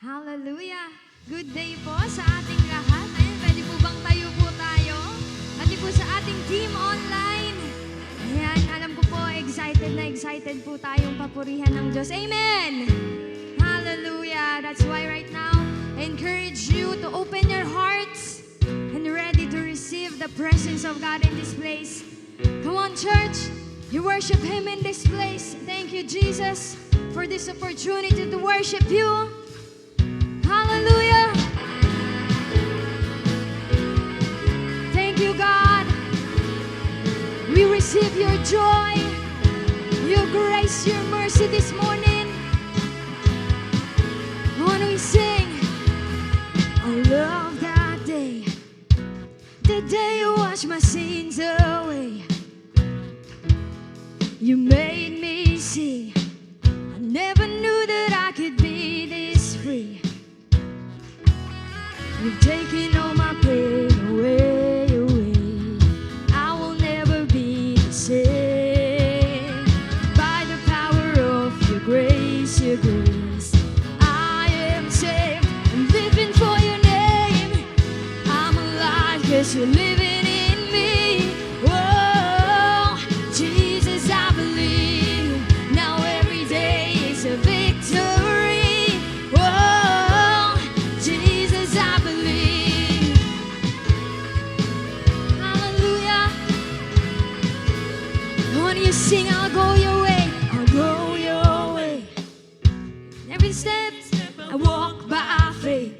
Hallelujah! Good day po sa ating lahat. Ayun, pwede po bang tayo po tayo? Pati po sa ating team online. Ayan, alam ko po, excited po tayong papurihan ng Diyos. Amen! Hallelujah! That's why right now, I encourage you to open your hearts and ready to receive the presence of God in this place. Come on, church! You worship Him in this place. Thank you, Jesus, for this opportunity to worship You. Hallelujah! Thank you, God. We receive Your joy, Your grace, Your mercy this morning. When we sing, I love that day, the day You washed my sins away. You made me see, I never knew that I could be this free. You've taken all my pain away, away. I will never be the same. By the power of Your grace, I am saved. I'm living for Your name. I'm alive 'cause You're living in me. Oh, Jesus, I believe. Now every day is a victory. Oh, Jesus, I believe. Hallelujah. When you sing, I'll go Your way. I'll go Your way. Every step I walk by faith.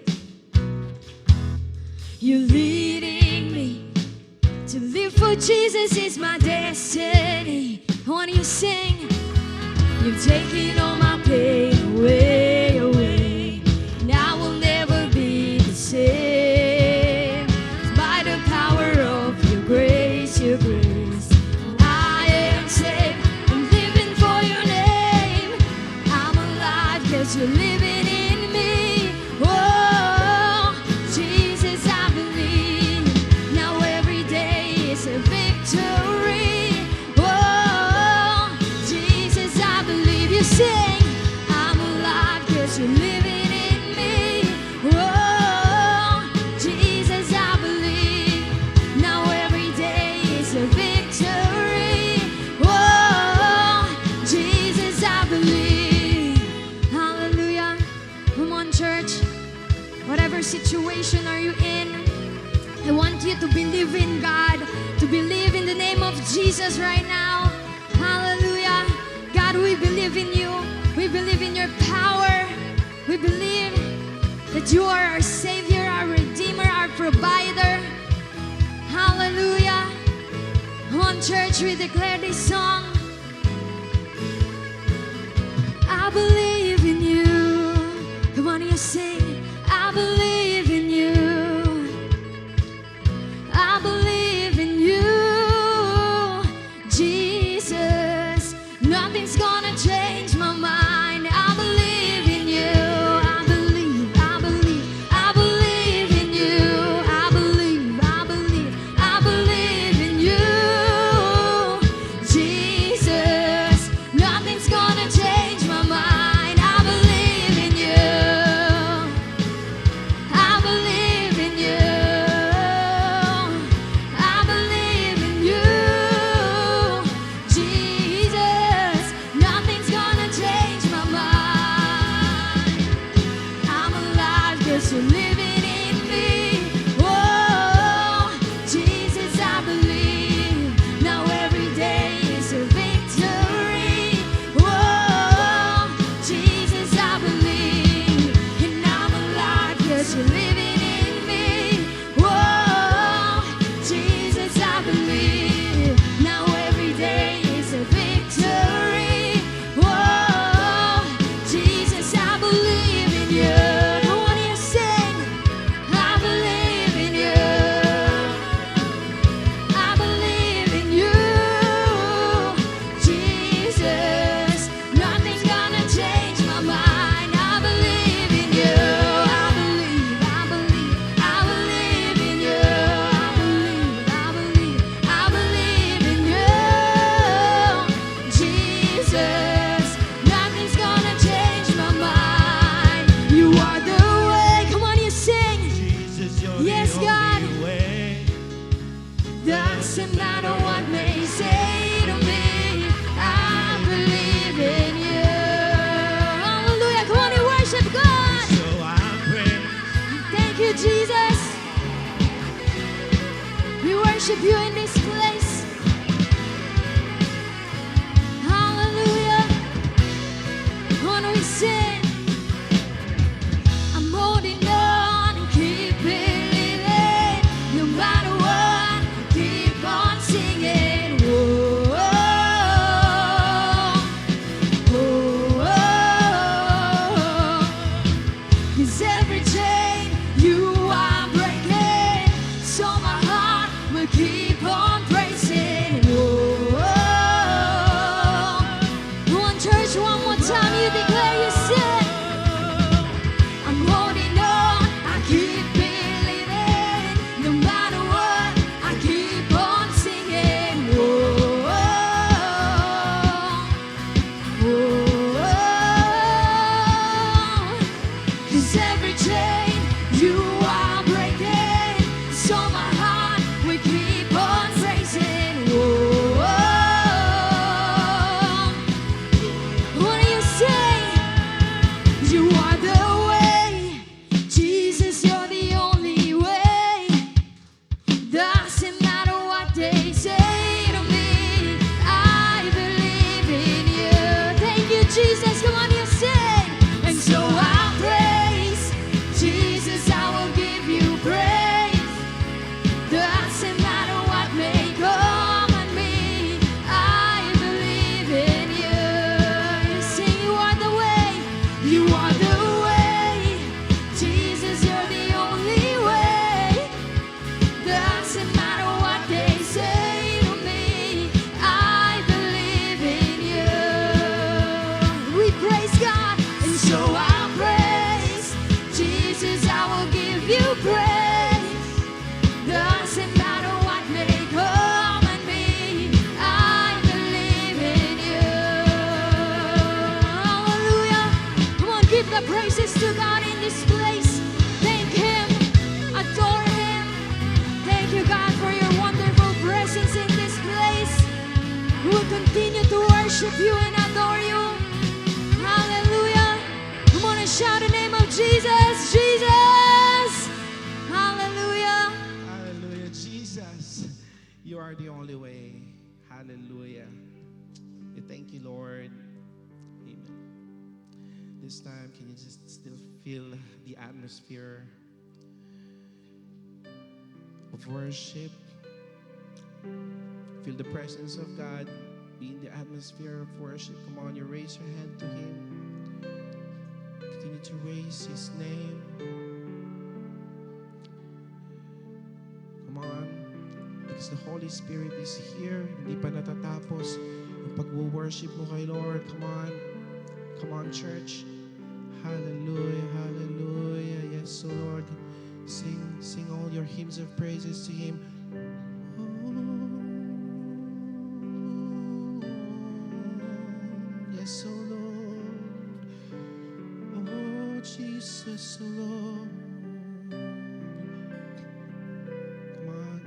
You're leading me. To live for Jesus is my destiny. When you sing, You've taken all my pain away, away. And I will never be the same. By the power of Your grace, I am saved. I'm living for Your name. I'm alive 'cause You're living in me. Oh, Jesus, I believe. Now every day is a victory. Oh, Jesus, I believe. You sing, I'm alive 'cause You're living in me. Oh, Jesus, I believe. Now every day is a victory. Oh, Jesus, I believe. Hallelujah. Come on, church. Whatever situation are you in, I want you to believe in God, to believe in the name of Jesus right now. Hallelujah. God, we believe in You. We believe in Your power. We believe that You are our Savior, our Redeemer, our Provider. Hallelujah. On church, we declare this song. I believe in You. Come on, you sing. I believe in You. I believe in You, Jesus. Nothing's gonna change my mind. I believe in You. I believe, I believe, I believe in You. I believe, I believe, I believe in You, Jesus. Nothing's gonna change my mind. worship you in this place. Hallelujah. When we sing, I'm holding on and keep believing. No matter what, keep on singing. Whoa, oh, oh, 'cause every chain you are breaking, so my heart will keep on praising. Whoa, one church, one more time, you declare you sing. I'm holding on, I keep believing. No matter what, I keep on singing. Whoa, whoa, 'cause every chain you are breaking, so my heart will keep on praising. Whoa, what do you say? You are the way, Jesus, you're the only way. Doesn't matter what they say to me, I believe in you. Thank you, Jesus. Come on, you sing. And so I'll praise Jesus, I will give you praise. Doesn't matter what may come on me, I believe in you. You sing, you are the way, you are the way. Jesus, you're the only way. Doesn't matter what they say to me, I believe in you. We praise God, and so I'll praise Jesus, I will give you praise. Doesn't matter what may come on me, I believe in you. Hallelujah. Come on, give the praises to God in this place. Thank Him, adore Him. Thank you, God, for your wonderful presence in this place. We will continue to worship you and adore you. Hallelujah. Come on and shout the name of Jesus. Jesus. Hallelujah. Hallelujah. Jesus, you are the only way. Hallelujah. We thank you, Lord. Amen. This time, can you just still feel the atmosphere of worship? Feel the presence of God. Be in the atmosphere of worship. Come on, you raise your hand to Him. Continue to raise His name. Come on. Because the Holy Spirit is here. Hindi pa natatapos yung pag-worship mo kay Lord. Come on. Come on, church. Hallelujah, hallelujah. Yes, so Lord. Sing all your hymns of praises to Him. Yes, so Lord. Oh, Jesus, Lord. Come on.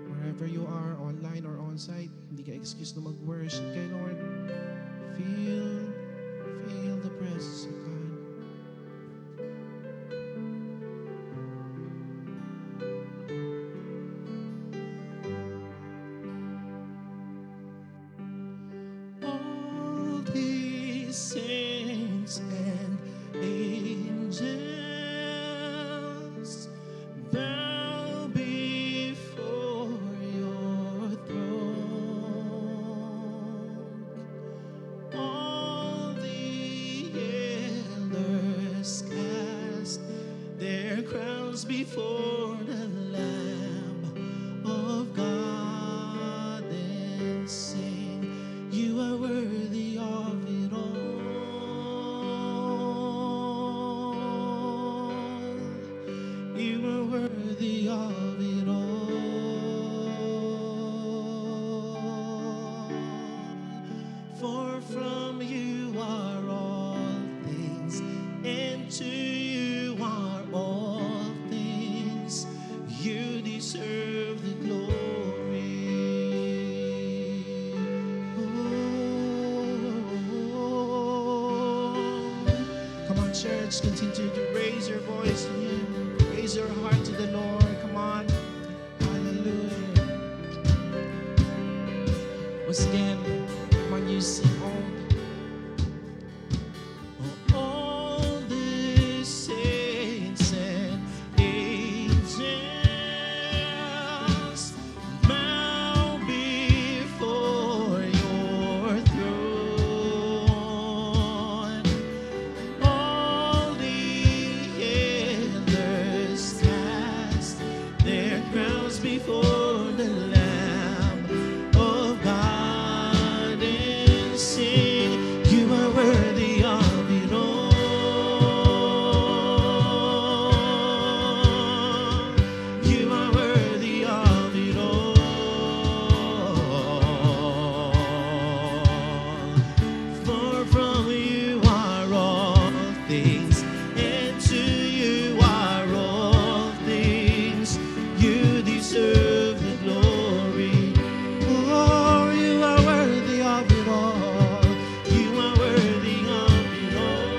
Wherever you are, online or on-site, hindi ka excuse na mag-worship kay Lord. Feel the presence of God. All these saints and angels bow before your throne. All the elders cast their crowns before the Lamb of God and sing, you are worthy of it all. You are worthy of it all. For from you are all things, and to you are all things. You deserve the glory. Come on, church, continue to raise your voice to Him. Raise your heart to the Lord. Come on. Hallelujah. Once again, come on, you sing all the saints and angels bow before your throne. All the elders cast their crowns before the Lamb of God and sing, you are worthy of it all. You are worthy of it all. For from you are all things, and to you are all things. You deserve the glory. Oh, you are worthy of it all. You are worthy of it all.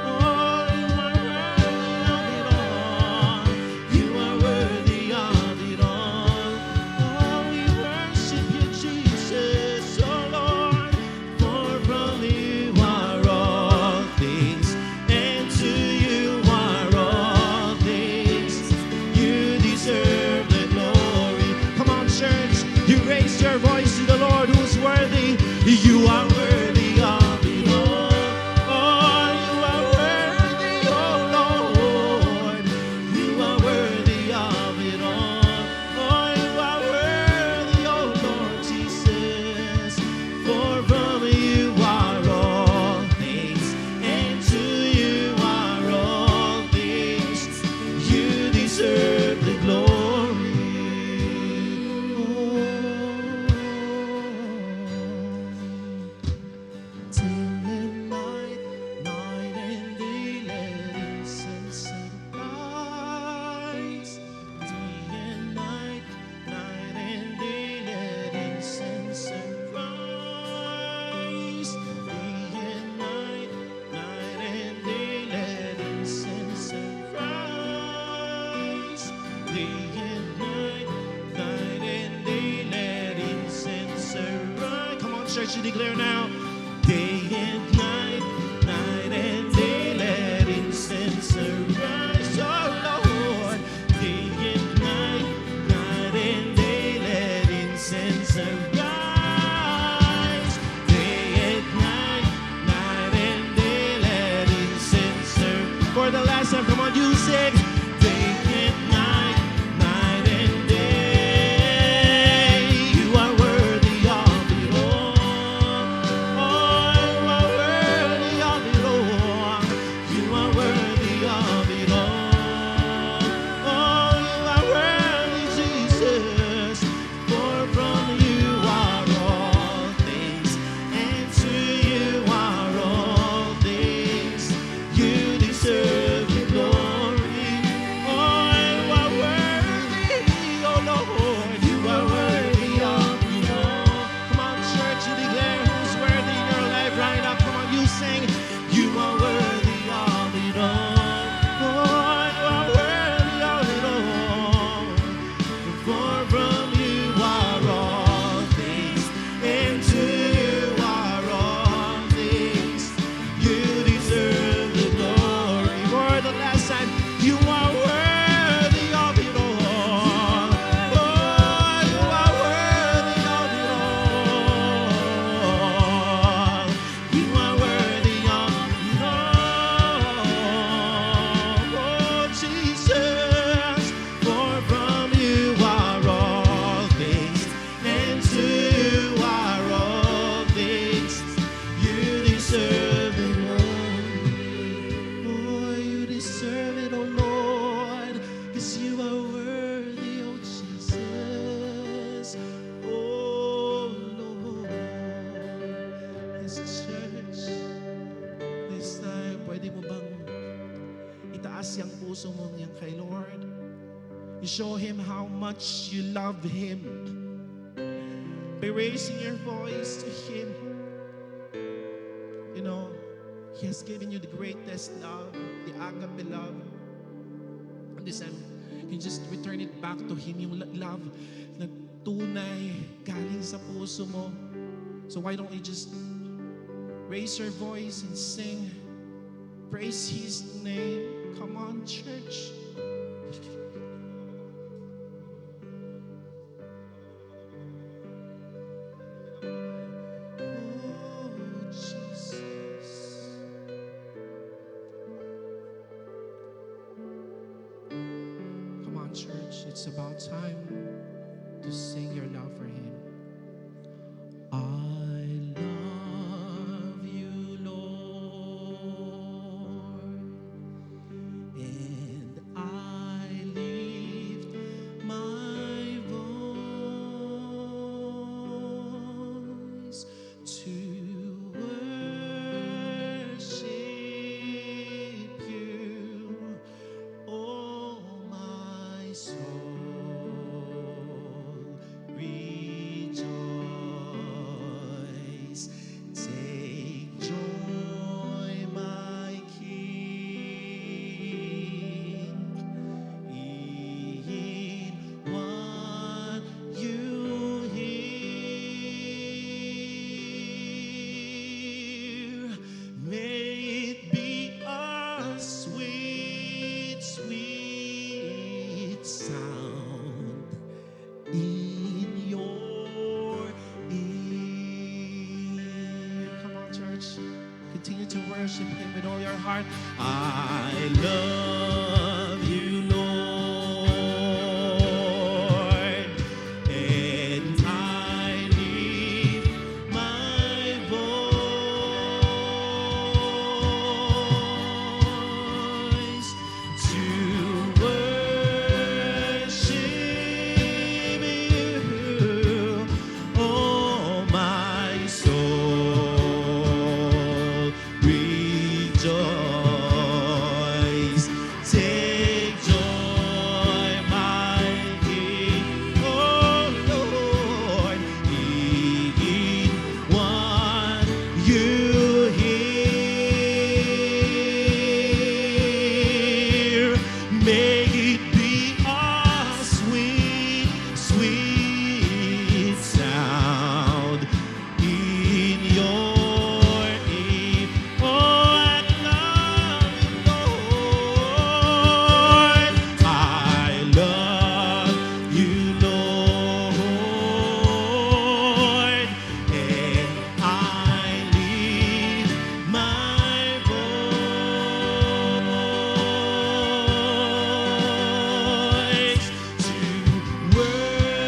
Oh, you are worthy of it all. You are worthy of it all. Oh, we worship you, Jesus, oh Lord. For from you are all things, and to you are all things. You deserve the glory. Come on, church, you raise your voice to the Lord who's worthy. You are worthy of it all. Oh, you are worthy, oh Lord. You are worthy of it all. Oh, you are worthy, oh Lord Jesus. For from you are all things, and to you are all things. You deserve the glory. Till and night, night and day, let incense arise. Day and night, night and day, let incense arise. Day and night, night and day, let incense arise. Day and night, night and day, let incense arise. Come on, church, you declare now. Day and night, night and day, let incense arise, oh Lord. Day and night, night and day, let incense arise. Day and night, night and day, let incense arise. For the last time, come on, you sing. Day and night, night and day, you are worthy of it all. Oh, you are worthy of it all. You are worthy of it all. Oh, you are worthy, Jesus. For from you are all things, and to you are all things. You deserve the glory. Oh, you are worthy, oh Lord. You are worthy of it all. Come on, church, you declare who's worthy in your life right now. Come on, you sing. You are worthy of it all. Oh, you are worthy of it all. For from you are all things, and to you are all things. You deserve the glory. For the last time, you are worthy of it all. Oh, you are worthy of it all. You are worthy of it all. Oh, Jesus. For from you are all things, and to you are all things. You deserve the glory. Oh, you deserve it, oh Lord, 'cause you are worthy, oh Jesus. Oh Lord. Yes, church, this time, pwede mo bang itaas yung puso mo yan kay Lord? You show Him how much you love Him by raising your voice to Him. You know, He has given you the greatest love, the agape love. And this time, you just return it back to Him, yung love na tunay, galing sa puso mo. So why don't you just raise your voice and sing, praise His name. Come on, church. Oh, Jesus. Come on, church. It's about time to sing your love for Him. I love you, Lord, and I lift my voice to worship you, oh my soul, rejoice. Take joy, my King, in what you hear. May it be a sweet, sweet sound in your ear. Come on, church. Continue to worship Him with all your heart. I love you, Lord, and I lift my voice to worship you, oh my soul, rejoice. Take joy, my King, oh Lord, in what you hear. May it be a sweet, sweet sound in your ear. Oh, I love you, Lord. I love you, Lord, and I lift my voice to worship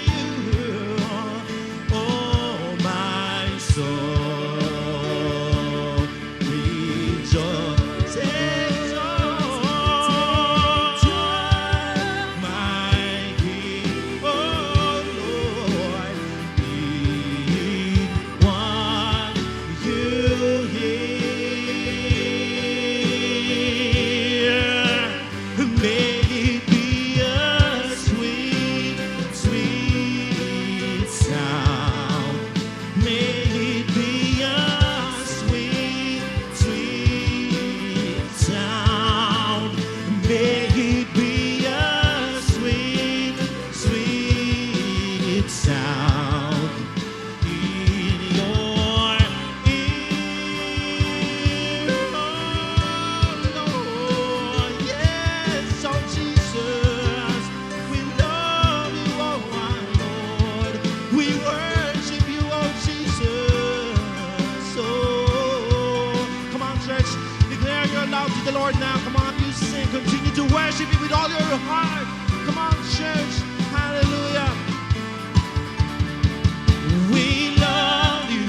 you, oh my soul, rejoice. Take joy, my King, oh Lord, in what you hear. May it be a sweet, sweet sound. May it be a sweet, sweet sound. May it be a sweet, sweet sound in your ear. Oh Lord, yes, oh Jesus, we love you, oh my Lord. We worship you, oh Jesus. Oh, come on, church, declare your love to the Lord now. Come on, you sing, continue to worship Him with all your heart. Come on, church, hallelujah. We love you,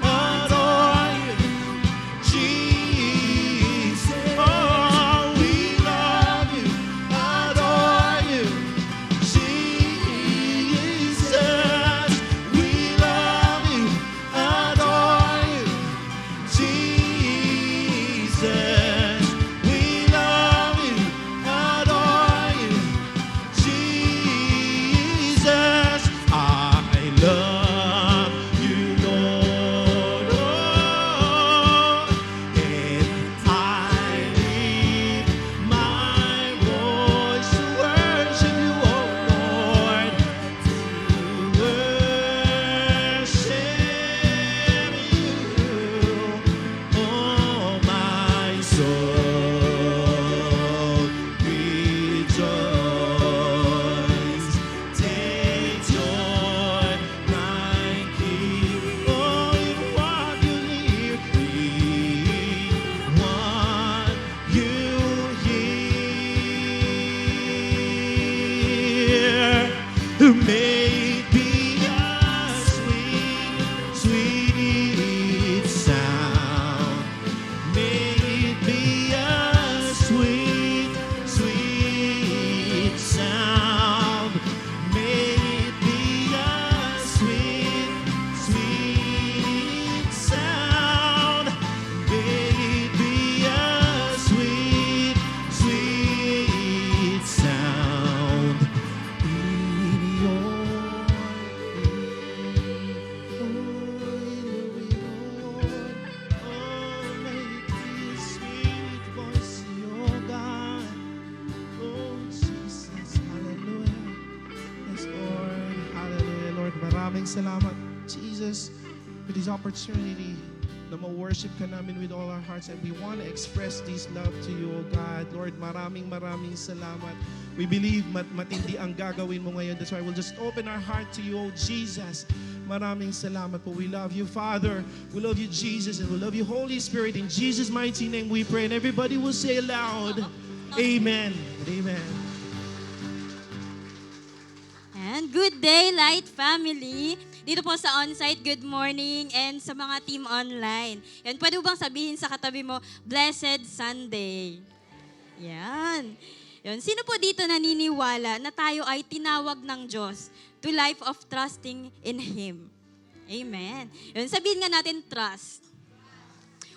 adore you, Jesus. Oh, we love you, adore you, Jesus. We love you, adore you, Jesus. We love you, adore you, Jesus. Maraming salamat, Jesus, for this opportunity na ma-worship ka namin with all our hearts, and we want to express this love to you, O God. Lord, maraming salamat. We believe matindi ang gagawin mo ngayon. That's why we'll just open our heart to you, O Jesus. Maraming salamat po. We love you, Father. We love you, Jesus, and we love you, Holy Spirit. In Jesus' mighty name we pray, and everybody will say aloud, Amen. Amen. And good day, Light Family. Dito po sa onsite, good morning, and sa mga team online. Yan, pwede bang sabihin sa katabi mo, Blessed Sunday. Yan. Yan. Sino po dito naniniwala na tayo ay tinawag ng Diyos to life of trusting in Him? Amen. Yan. Sabihin nga natin, trust.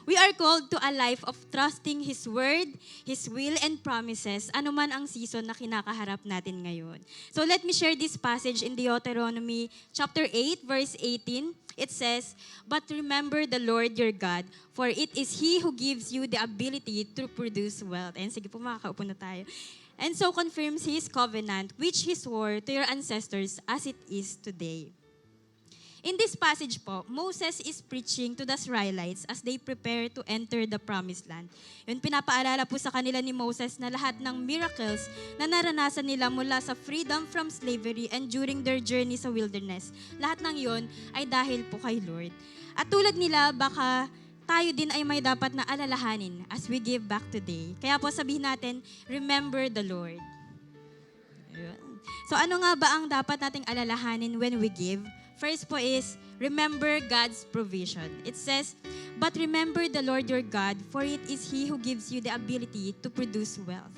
We are called to a life of trusting His Word, His will, and promises, anuman ang season na kinakaharap natin ngayon. So let me share this passage in Deuteronomy chapter 8, verse 18. It says, "But remember the Lord your God, for it is He who gives you the ability to produce wealth." And sige po, makakaupo na tayo. "And so confirms His covenant, which He swore to your ancestors as it is today." In this passage po, Moses is preaching to the Israelites as they prepare to enter the promised land. Yun, pinapaalala po sa kanila ni Moses na lahat ng miracles na naranasan nila mula sa freedom from slavery and during their journey sa wilderness. Lahat ng yon ay dahil po kay Lord. At tulad nila, baka tayo din ay may dapat na alalahanin as we give back today. Kaya po sabihin natin, remember the Lord. Ayun. So ano nga ba ang dapat nating alalahanin when we give? First po is, remember God's provision. It says, "But remember the Lord your God, for it is He who gives you the ability to produce wealth."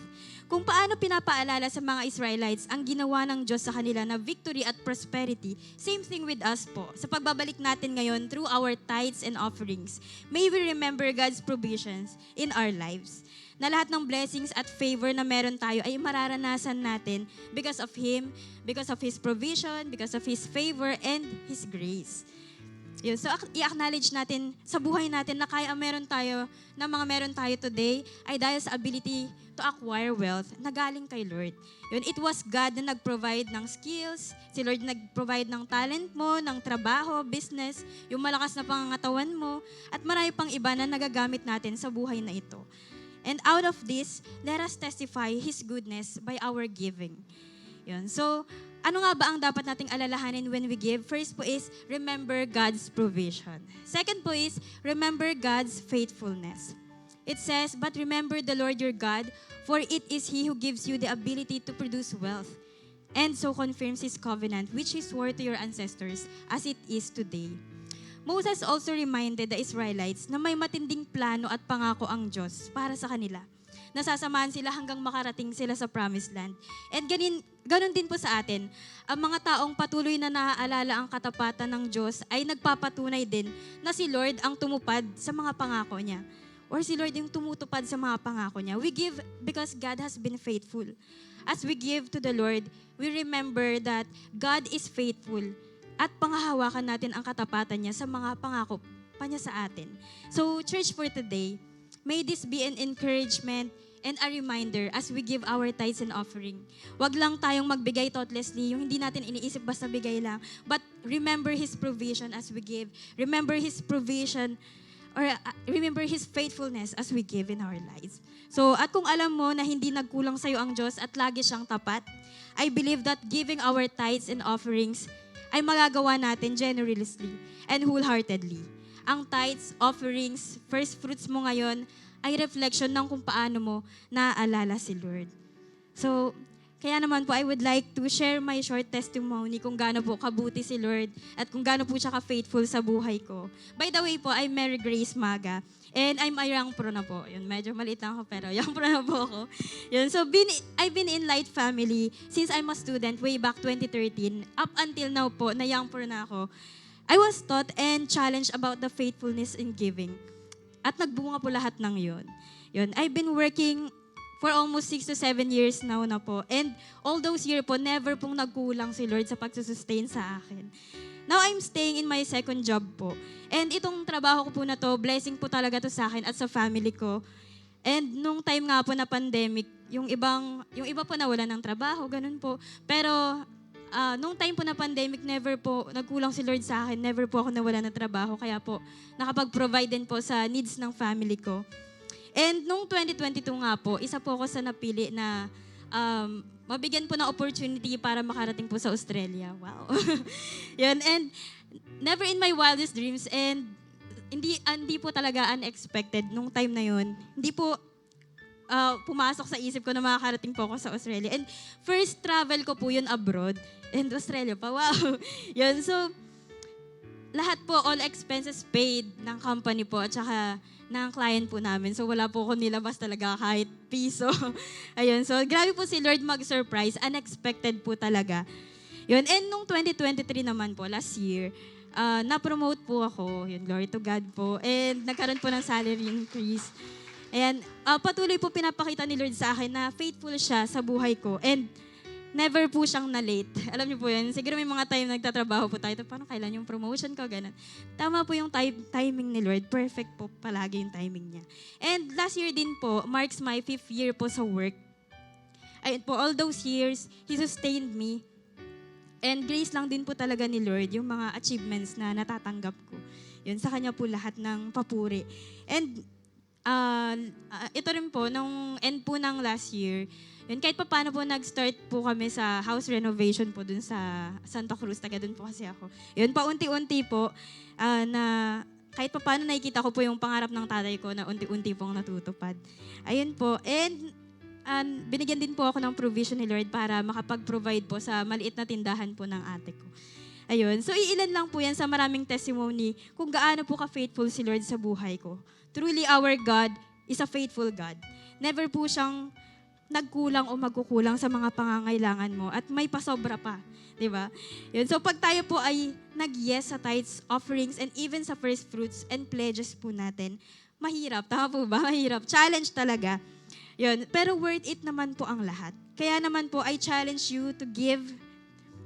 Kung paano pinapaalala sa mga Israelites ang ginawa ng Diyos sa kanila na victory at prosperity, same thing with us po. Sa pagbabalik natin ngayon through our tithes and offerings, may we remember God's provisions in our lives. Na lahat ng blessings at favor na meron tayo ay mararanasan natin because of Him, because of His provision, because of His favor, and His grace. Yun. So, i-acknowledge natin sa buhay natin na kaya meron tayo today ay dahil sa ability to acquire wealth na galing kay Lord. Yun, it was God na nag-provide ng skills, si Lord nag-provide ng talent mo, ng trabaho, business, yung malakas na pangangatawan mo, at marami pang iba na nagagamit natin sa buhay na ito. And out of this, let us testify His goodness by our giving. Yun. So, ano nga ba ang dapat nating alalahanin when we give? First po is, remember God's provision. Second po is, remember God's faithfulness. It says, "But remember the Lord your God, for it is He who gives you the ability to produce wealth, and so confirms His covenant, which He swore to your ancestors, as it is today." Moses also reminded the Israelites na may matinding plano at pangako ang Diyos para sa kanila. Nasasamahan sila hanggang makarating sila sa promised land. And ganun din po sa atin, ang mga taong patuloy na naaalala ang katapatan ng Diyos ay nagpapatunay din na si Lord ang tumupad sa mga pangako niya. Or si Lord yung tumutupad sa mga pangako niya. We give because God has been faithful. As we give to the Lord, we remember that God is faithful at panghahawakan natin ang katapatan niya sa mga pangako pa niya sa atin. So, church, for today, may this be an encouragement and a reminder as we give our tithes and offering. Wag lang tayong magbigay thoughtlessly, yung hindi natin iniisip basta bigay lang. But remember His provision as we give. Remember His provision or remember His faithfulness as we give in our lives. So, at kung alam mo na hindi nagkulang sa'yo ang Diyos at lagi siyang tapat, I believe that giving our tithes and offerings ay magagawa natin generously and wholeheartedly. Ang tithes, offerings, first fruits mo ngayon ay reflection ng kung paano mo naaalala si Lord. So, kaya naman po, I would like to share my short testimony kung gaano po kabuti si Lord at kung gaano po siya ka-faithful sa buhay ko. By the way po, I'm Mary Grace Maga. And I'm a young pro na po. Yun, medyo maliit lang ako, pero young pro na po ako. Yun, so I've been in Light Family since I'm a student way back 2013. Up until now po, na young pro na ako. I was taught and challenged about the faithfulness in giving. At nagbunga po lahat ng yun. Yun, I've been working for almost 6 to 7 years now na po. And all those years po, never pong nagkulang si Lord sa pagsusustain sa akin. Now, I'm staying in my second job po. And itong trabaho ko po na to, blessing po talaga to sa akin at sa family ko. And nung time nga po na pandemic, yung iba po nawala ng trabaho, ganun po. Pero nung time po na pandemic, never po, nagkulang si Lord sa akin, never po ako nawala ng trabaho, kaya po, nakapag-provide din po sa needs ng family ko. And nung 2022 nga po, isa po ako sa napili na mabigyan po ng opportunity para makarating po sa Australia. Wow. Yun, and never in my wildest dreams, and hindi po talaga unexpected nung time na yun. Hindi po pumasok sa isip ko na makakarating po ako sa Australia. And first travel ko po yun abroad. And Australia pa, wow. Yun, so lahat po, all expenses paid ng company po at saka ng client po namin. So wala po ako nilabas talaga kahit piso. Ayun, so grabe po si Lord mag-surprise. Unexpected po talaga. Yun, and nung 2023 naman po, last year, na-promote po ako. Yun, glory to God po. And nagkaroon po ng salary increase. Ayan, patuloy po pinapakita ni Lord sa akin na faithful siya sa buhay ko. And never po siyang na-late. Alam niyo po yun, siguro may mga time nagtatrabaho po tayo, paano kailan yung promotion ko, ganun. Tama po yung timing ni Lord. Perfect po palagi yung timing niya. And last year din po, marks my 5th year po sa work. Ayun po, all those years, He sustained me. And grace lang din po talaga ni Lord yung mga achievements na natatanggap ko. Yun, sa Kanya po lahat ng papuri. And ito rin po, nung end po ng last year, yun, kahit pa paano po nag-start po kami sa house renovation po dun sa Santa Cruz, taga dun po kasi ako. Yun, paunti-unti po, na kahit pa paano nakikita ko po yung pangarap ng tatay ko na unti-unti pong natutupad. Ayun po, and binigyan din po ako ng provision ni Lord para makapag-provide po sa maliit na tindahan po ng ate ko. Ayun, so iilan lang po yan sa maraming testimony kung gaano po ka-faithful si Lord sa buhay ko. Truly, our God is a faithful God. Never po siyang nagkulang o magkukulang sa mga pangangailangan mo at may pasobra pa, di ba? Yun. So pag tayo po ay nag-yes sa tithes, offerings, and even sa first fruits and pledges po natin, mahirap. Tama po ba? Mahirap. Challenge talaga. Yun. Pero worth it naman po ang lahat. Kaya naman po, I challenge you to give.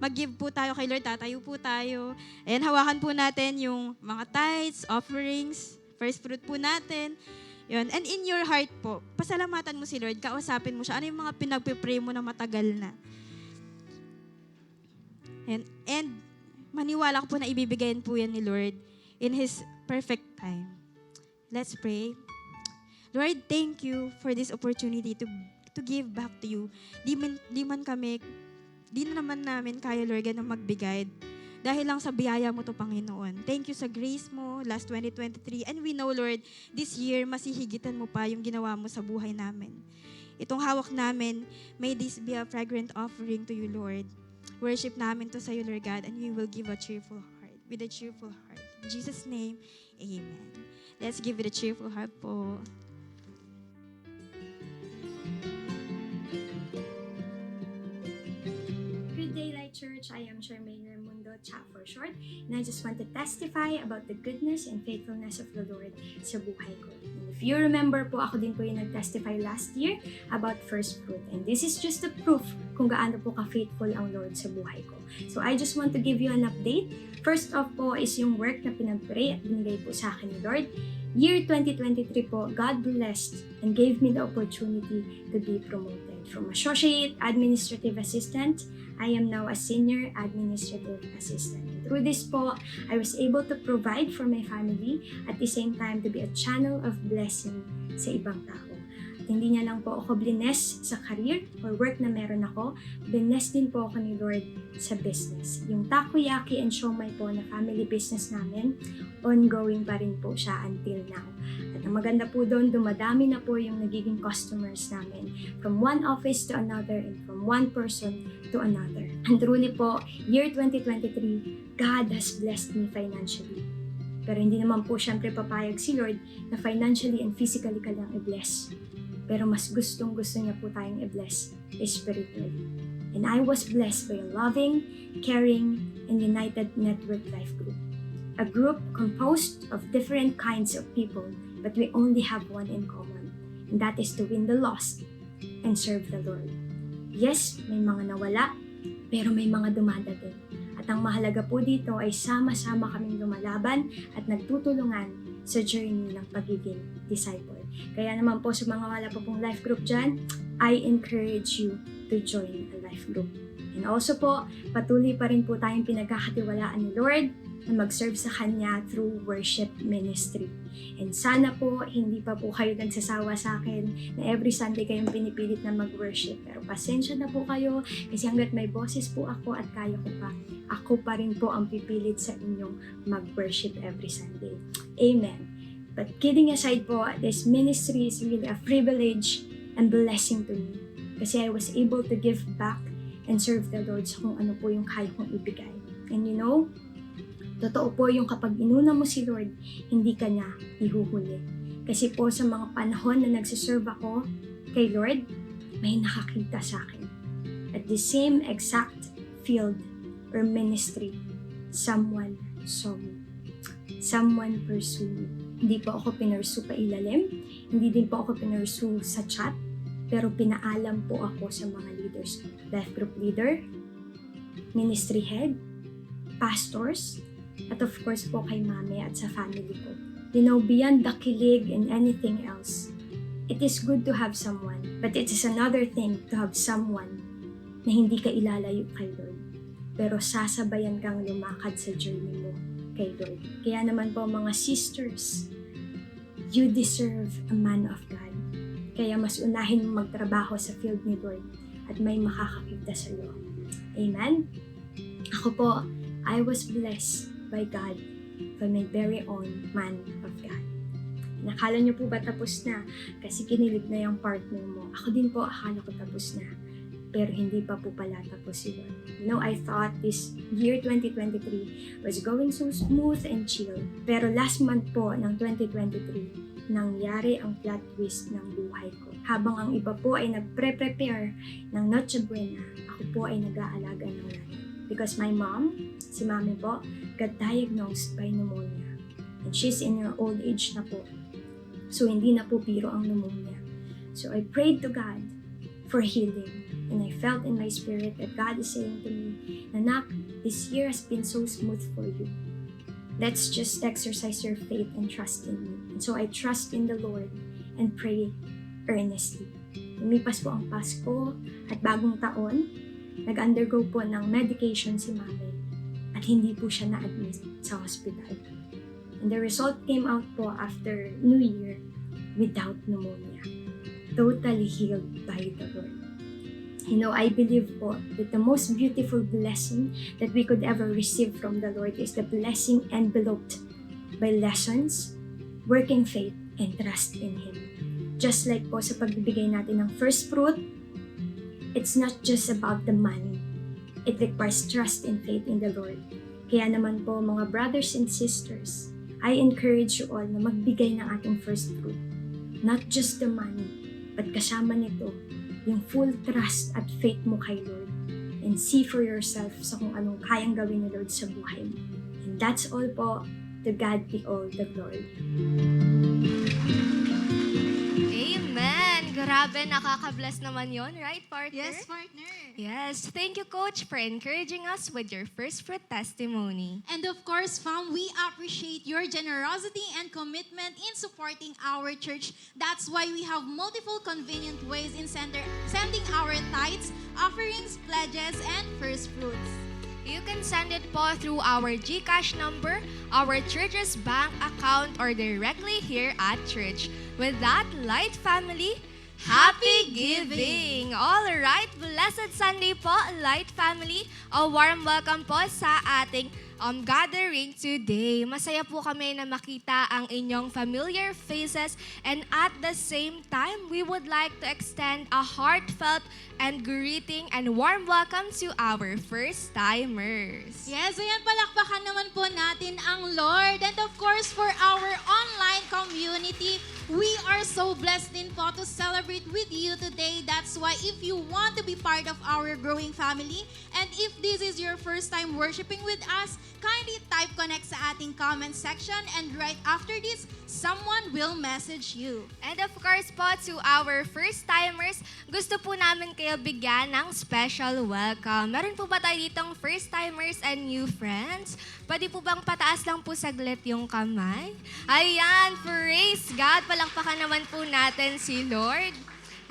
Mag-give po tayo kay Lord, tatayo po tayo. Ayan, hawakan po natin yung mga tithes, offerings, first fruit po natin. Yun. And in your heart po, pasalamatan mo si Lord, kausapin mo siya. Ano yung mga pinagpipray mo na matagal na? And maniwala ko po na ibibigayin po yan ni Lord in His perfect time. Let's pray. Lord, thank you for this opportunity to give back to you. Di na naman namin kaya, Lord, na magbigay. Dahil lang sa biyaya mo to, Panginoon. Thank you sa grace mo, last 2023. And we know, Lord, this year, masihigitan mo pa yung ginawa mo sa buhay namin. Itong hawak namin, may this be a fragrant offering to you, Lord. Worship namin to sa iyo, Lord God, and we will give a cheerful heart, with a cheerful heart. In Jesus' name, amen. Let's give it a cheerful heart po. Good day, Light Church. I am Charmaine Raimundo, Cha for short, and I just want to testify about the goodness and faithfulness of the Lord sa buhay ko. And if you remember po, ako din po yung nag-testify last year about first fruit. And this is just a proof kung gaano po ka-faithful ang Lord sa buhay ko. So I just want to give you an update. First off po is yung work na pinag-pray at binigay po sa akin ni Lord. Year 2023 po, God blessed and gave me the opportunity to be promoted. From Associate Administrative Assistant, I am now a Senior Administrative Assistant. Through this po, I was able to provide for my family at the same time to be a channel of blessing sa ibang tao. At hindi niya lang po ako bless sa career or work na meron ako, bless din po ako ni Lord sa business. Yung takoyaki and siomai po na family business namin, ongoing pa rin po siya until now. At ang maganda po doon, dumadami na po yung nagiging customers namin from one office to another and from one person to another. And truly po, year 2023, God has blessed me financially. Pero hindi naman po syempre papayag si Lord na financially and physically ka lang i-bless. Pero mas gustong-gusto niya po tayong i-bless spiritually. And I was blessed by a loving, caring, and united network life group. A group composed of different kinds of people, but we only have one in common, and that is to win the lost and serve the Lord. Yes, may mga nawala, pero may mga dumadating. At ang mahalaga po dito ay sama-sama kaming lumalaban at nagtutulungan sa journey ng pagiging disciple. Kaya naman po sa mga wala pa pong life group dyan, I encourage you to join a life group. And also po, patuloy pa rin po tayong pinagkakatiwalaan ni Lord na mag-serve sa Kanya through worship ministry. And sana po, hindi pa po kayo nagsasawa sa akin na every Sunday kayong pinipilit na mag-worship. Pero pasensya na po kayo kasi hanggat may boses po ako at kaya ko pa, ako pa rin po ang pipilit sa inyong mag-worship every Sunday. Amen. But kidding aside po, this ministry is really a privilege and blessing to me. Kasi I was able to give back and serve the Lord sa kung ano po yung kaya kong ibigay. And you know, totoo po yung kapag inuna mo si Lord, hindi ka niya ihuhuli. Kasi po sa mga panahon na nagsiserve ako kay Lord, may nakakita sa akin. At the same exact field or ministry, someone saw me. Someone pursued me. Hindi po ako pinursu pa ilalim, hindi din po ako pinursu sa chat, pero pinaalam po ako sa mga leaders. Life group leader, ministry head, pastors, at of course po kay mami at sa family ko. You know, beyond the kilig and anything else, it is good to have someone, but it is another thing to have someone na hindi ka ilalayo kay Lord. Pero sasabayan kang lumakad sa journey mo kay Lord. Kaya naman po mga sisters, you deserve a man of God. Kaya mas unahin mo magtrabaho sa field ni Lord at may makakakita sa iyo. Amen? Ako po, I was blessed by God by my very own man of God. Nakala niyo po ba tapos na? Kasi kinilig na yung partner mo. Ako din po, akala ko tapos na. Pero hindi pa po pala tapos si Lord. You know, I thought this year 2023 was going so smooth and chill. Pero last month po ng 2023, nangyari ang plot twist ng buhay ko. Habang ang iba po ay nagpre-prepare ng Noche Buena, ako po ay nag-aalaga ng nanay. Because my mom, si mami po, got diagnosed by pneumonia. And she's in her old age na po. So hindi na po biro ang pneumonia. So I prayed to God for healing. And I felt in my spirit that God is saying to me, Nanak, this year has been so smooth for you. Let's just exercise your faith and trust in me. And so I trust in the Lord and pray earnestly. Lumipas po ang Pasko at bagong taon, nag-undergo po ng medication si mami at hindi po siya na-admit sa hospital. And the result came out po after New Year without pneumonia. Totally healed by the Lord. You know, I believe po that the most beautiful blessing that we could ever receive from the Lord is the blessing enveloped by lessons, working faith, and trust in Him. Just like po sa pagbibigay natin ng first fruit, it's not just about the money. It requires trust and faith in the Lord. Kaya naman po mga brothers and sisters, I encourage you all na magbigay ng ating first fruit. Not just the money, but kasama nito yung full trust at faith mo kay Lord. And see for yourself sa kung anong kayang gawin ni Lord sa buhay mo. And that's all po. To God be all the glory. Amen! Grabe, nakaka-bless naman yon, right, partner? Yes, partner. Yes. Thank you, Coach, for encouraging us with your first fruit testimony. And of course, fam, we appreciate your generosity and commitment in supporting our church. That's why we have multiple convenient ways in sending our tithes, offerings, pledges, and first fruits. You can send it po through our GCash number, our church's bank account, or directly here at church. With that, Light Family, Happy Giving! Alright, blessed Sunday po, Light Family. A warm welcome po sa ating gathering today. Masaya po kami na makita ang inyong familiar faces, and at the same time, we would like to extend a heartfelt and greeting and warm welcome to our first-timers. Yes, ayan, palakpakan naman po natin ang Lord. And of course, for our online community, we are so blessed din po to celebrate with you today. That's why if you want to be part of our growing family, and if this is your first time worshiping with us, kindly type connect sa ating comment section, and right after this, someone will message you. And of course po, to our first-timers, gusto po namin kayo bigyan ng special welcome. Meron po ba tayo ditong first-timers and new friends? Pwede po bang pataas lang po saglit yung kamay? Ayan, praise God! Palakpakan naman po natin si Lord.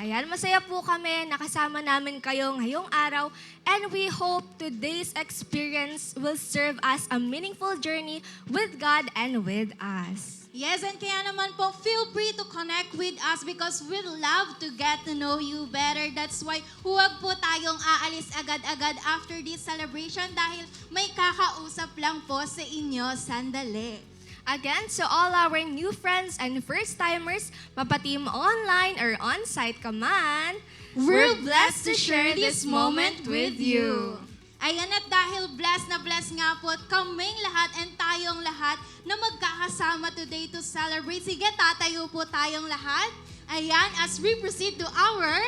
Ayan, masaya po kami nakasama namin kayo ngayong araw and we hope today's experience will serve as a meaningful journey with God and with us. Yes, and kaya naman po, feel free to connect with us because we'd love to get to know you better. That's why huwag po tayong aalis agad-agad after this celebration dahil may kakausap lang po sa inyo sandali. Again, so all our new friends and first-timers, mapateam online or on-site ka man, We're blessed to share this moment with you. Ayan, at dahil blessed nga po kaming lahat and tayong lahat na magkakasama today to celebrate. Sige, tatayo po tayong lahat. Ayan, as we proceed to our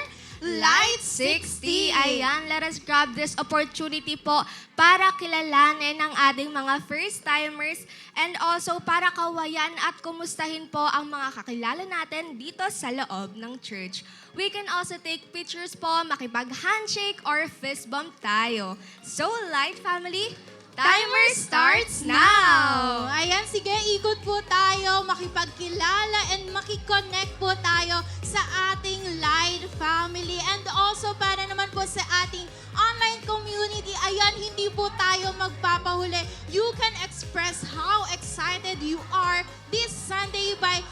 Light 60. Ayan, let us grab this opportunity po para kilalanin ang ating mga first-timers and also para kawayan at kumustahin po ang mga kakilala natin dito sa loob ng church. We can also take pictures po, makipag-handshake or fist bump tayo. So, Light Family, timer starts now! Ayan, sige, ikot po tayo, makipagkilala and makiconnect po tayo sa ating Light family. And also para naman po sa ating online community, ayan, hindi po tayo magpapahuli. You can express how excited you are this Sunday by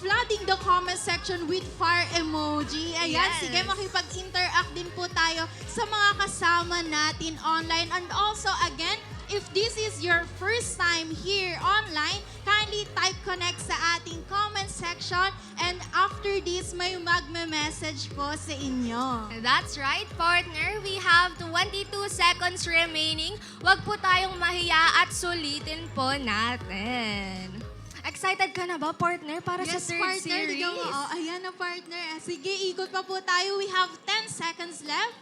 flooding the comment section with fire emoji. Ayan, Yes. sige, makipag-interact din po tayo sa mga kasama natin online. And also, again, if this is your first time here online, kindly type connect sa ating comment section. And after this, may magme-message po sa inyo. That's right, partner. We have 22 seconds remaining. Huwag po tayong mahiya at sulitin po natin. Excited ka na ba, partner, para sa third partner, series? tignan mo. Oh, ayan na, partner. Sige, ikot pa po tayo. We have 10 seconds left.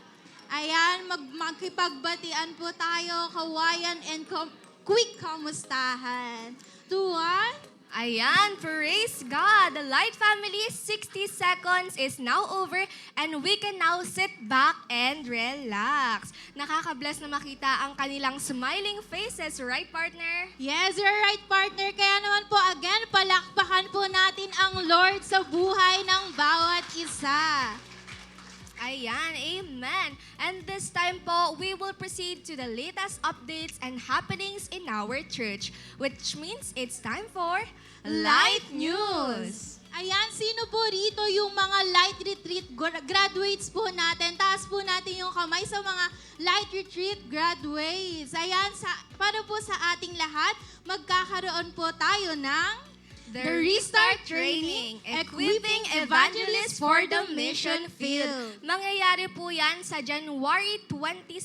Ayan, magkipagbatian po tayo, kawayan and quick kamustahan. 2, 1. Ayan, praise God! The Light Family 60 seconds is now over and we can now sit back and relax. Nakaka-bless na makita ang kanilang smiling faces, right, partner? Yes, you're right, partner. Kaya naman po, again, palakpakan po natin ang Lord sa buhay ng bawat isa. Ayan, amen. And this time po, we will proceed to the latest updates and happenings in our church, which means it's time for Light News. Ayan, sino po rito yung mga Light Retreat graduates po natin? Taas po natin yung kamay sa mga Light Retreat graduates. Ayan, para po sa ating lahat, magkakaroon po tayo ng The Restart Training, Equipping Evangelists for the Mission Field. Mangyayari po yan sa January 27,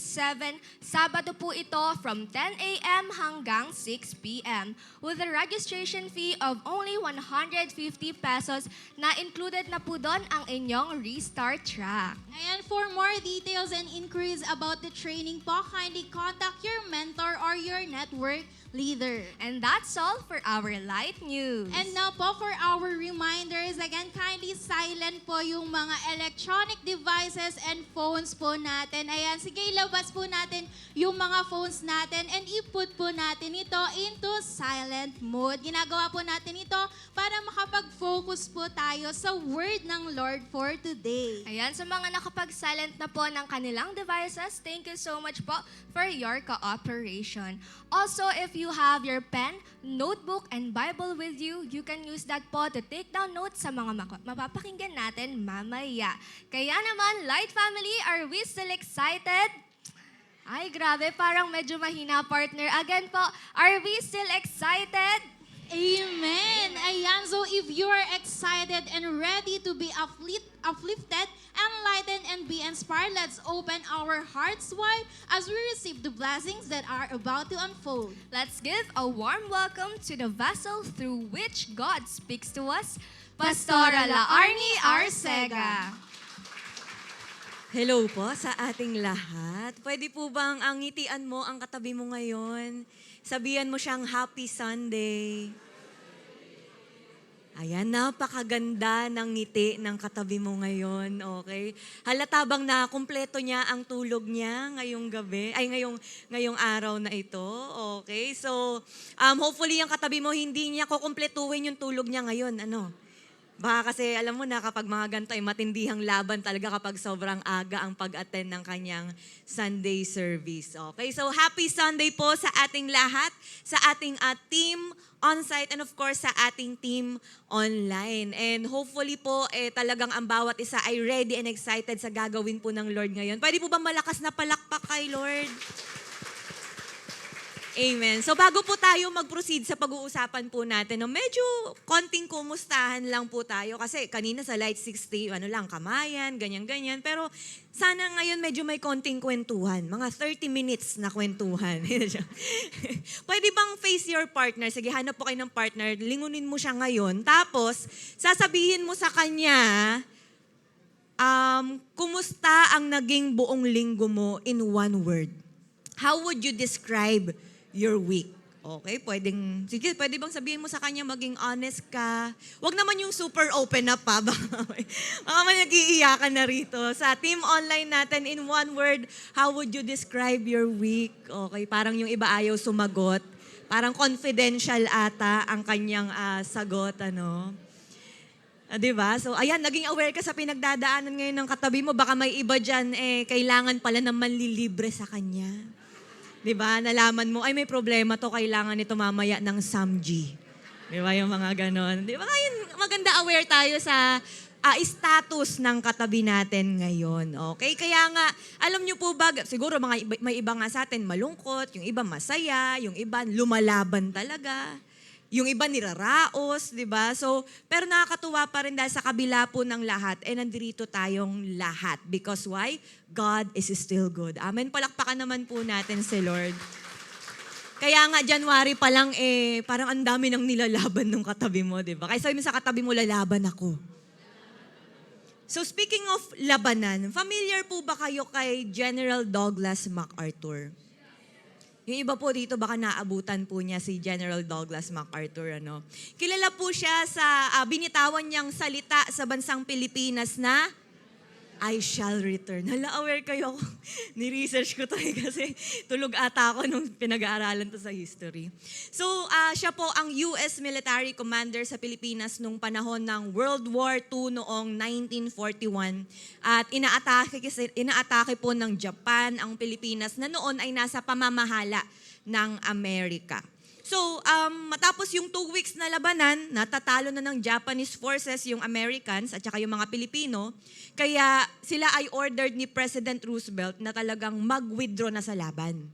Sabado po ito from 10 a.m. hanggang 6 p.m. with a registration fee of only 150 pesos na included na po doon ang inyong Restart Track. And for more details and inquiries about the training po, kindly contact your mentor or your network leader. And that's all for our Light News. And now po, for our reminders, again, kindly silent po yung mga electronic devices and phones po natin. Ayan, sige, ilabas po natin yung mga phones natin and i-put po natin ito into silent mode. Ginagawa po natin ito para makapag-focus po tayo sa word ng Lord for today. Ayan, sa mga nakapag-silent na po ng kanilang devices, thank you so much po for your cooperation. Also, if you have your pen, notebook, and Bible with you, you can use that po to take down notes sa mga mapapakinggan natin mamaya. Kaya naman, Light Family, are we still excited? Ay, grabe, parang medyo mahina, partner. Again po, are we still excited? Amen! Ayan, so if you are excited and ready to be uplifted, enlightened, and be inspired, let's open our hearts wide as we receive the blessings that are about to unfold. Let's give a warm welcome to the vessel through which God speaks to us, Pastora Laarni Arcega. Hello po sa ating lahat. Pwede po bang ang ngitian mo ang katabi mo ngayon? Sabihan mo siyang Happy Sunday. Ayan, napakaganda ng ngiti ng katabi mo ngayon, okay? Halata bang na kumpleto niya ang tulog niya ngayong gabi, ngayong araw na ito, okay? So, hopefully yung katabi mo hindi niya kukumpletuhin yung tulog niya ngayon, ano? Baka kasi alam mo na kapag mga ganito ay matindihang laban talaga kapag sobrang aga ang pag-attend ng kanyang Sunday service. Okay, so happy Sunday po sa ating lahat, sa ating team on-site and of course sa ating team online. And hopefully po talagang ang bawat isa ay ready and excited sa gagawin po ng Lord ngayon. Pwede po ba malakas na palakpak kay Lord? Amen. So bago po tayo mag-proceed sa pag-uusapan po natin, no, medyo konting kumustahan lang po tayo kasi kanina sa Light 60, kamayan, ganyan-ganyan. Pero sana ngayon medyo may konting kwentuhan, mga 30 minutes na kwentuhan. Pwede bang face your partner? Sige, hanap po kayo ng partner, lingunin mo siya ngayon. Tapos, sasabihin mo sa kanya, kumusta ang naging buong linggo mo in one word? How would you describe your week? Okay, pwede bang sabihin mo sa kanya maging honest ka? Huwag naman yung super open up pa. Baka man nag-iiyakan na rito. Sa team online natin, in one word, how would you describe your week? Okay, parang yung iba ayaw sumagot. Parang confidential ata ang kanyang sagot, ano? Diba? So, ayan, naging aware ka sa pinagdadaanan ngayon ng katabi mo. Baka may iba dyan, kailangan pala na manlilibre sa kanya. Diba? Nalaman mo, ay may problema to, kailangan nito mamaya ng Samji. Diba? Yung mga ganon. Diba? Ngayon, maganda aware tayo sa status ng katabi natin ngayon. Okay? Kaya nga, alam nyo po ba, siguro may iba nga sa atin malungkot, yung iba masaya, yung iba lumalaban talaga. Yung iba niraraos, di ba? So, pero nakakatuwa pa rin dahil sa kabila po ng lahat, nandito tayong lahat. Because why? God is still good. Amen. Palakpakan naman po natin si Lord. Kaya nga, January pa lang, parang ang dami nang nilalaban ng katabi mo, di ba? Kaya sabi mo sa katabi mo, lalaban ako. So, speaking of labanan, familiar po ba kayo kay General Douglas MacArthur? Yung iba po dito, baka naabutan po niya si General Douglas MacArthur. Ano? Kilala po siya sa binitawan niyang salita sa bansang Pilipinas na I shall return. Hala-aware kayo. Ni-research ko to kasi tulog ata ako nung pinag-aaralan to sa history. So, siya po ang US military commander sa Pilipinas nung panahon ng World War II noong 1941. At inaatake po ng Japan ang Pilipinas na noon ay nasa pamamahala ng Amerika. So, matapos yung 2 weeks na labanan, natatalo na ng Japanese forces yung Americans at saka yung mga Pilipino. Kaya sila ay ordered ni President Roosevelt na talagang mag-withdraw na sa laban.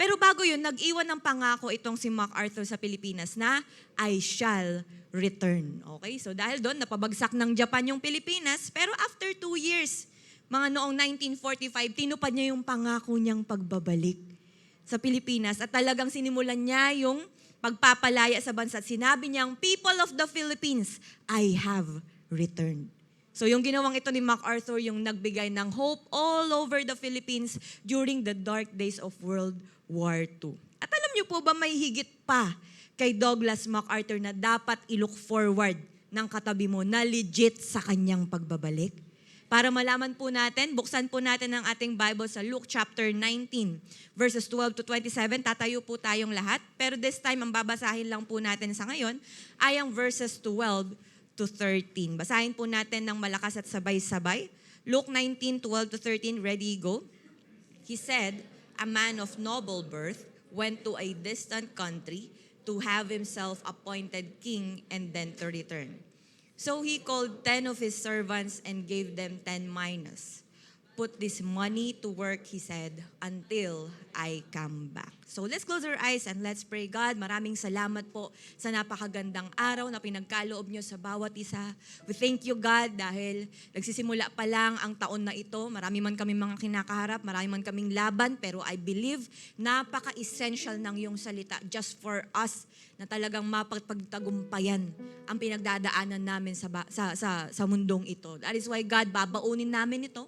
Pero bago yun, nag-iwan ng pangako itong si MacArthur sa Pilipinas na I shall return. Okay? So dahil doon, napabagsak ng Japan yung Pilipinas. Pero after 2 years, mga noong 1945, tinupad niya yung pangako niyang pagbabalik sa Pilipinas at talagang sinimulan niya yung pagpapalaya sa bansa. At sinabi niyang, people of the Philippines, I have returned. So yung ginawang ito ni MacArthur, yung nagbigay ng hope all over the Philippines during the dark days of World War II. At alam niyo po ba may higit pa kay Douglas MacArthur na dapat i-look forward ng katabi mo na legit sa kanyang pagbabalik? Para malaman po natin, buksan po natin ang ating Bible sa Luke chapter 19, verses 12 to 27. Tatayo po tayong lahat. Pero this time, ang babasahin lang po natin sa ngayon ay ang verses 12 to 13. Basahin po natin ng malakas at sabay-sabay. Luke 19, 12 to 13, ready, go. He said, a man of noble birth went to a distant country to have himself appointed king and then to return. So he called 10 of his servants and gave them 10 minas. Put this money to work, he said, until I come back. So let's close our eyes and let's pray. God, maraming salamat po sa napakagandang araw na pinagkaloob niyo sa bawat isa. We thank you, God, dahil nagsisimula pa lang ang taon na ito. Marami man kaming mga kinakaharap, marami man kaming laban, pero I believe napaka-essential ng iyong salita just for us na talagang mapagtagumpayan ang pinagdadaanan namin sa mundong ito. That is why, God, babaunin namin ito.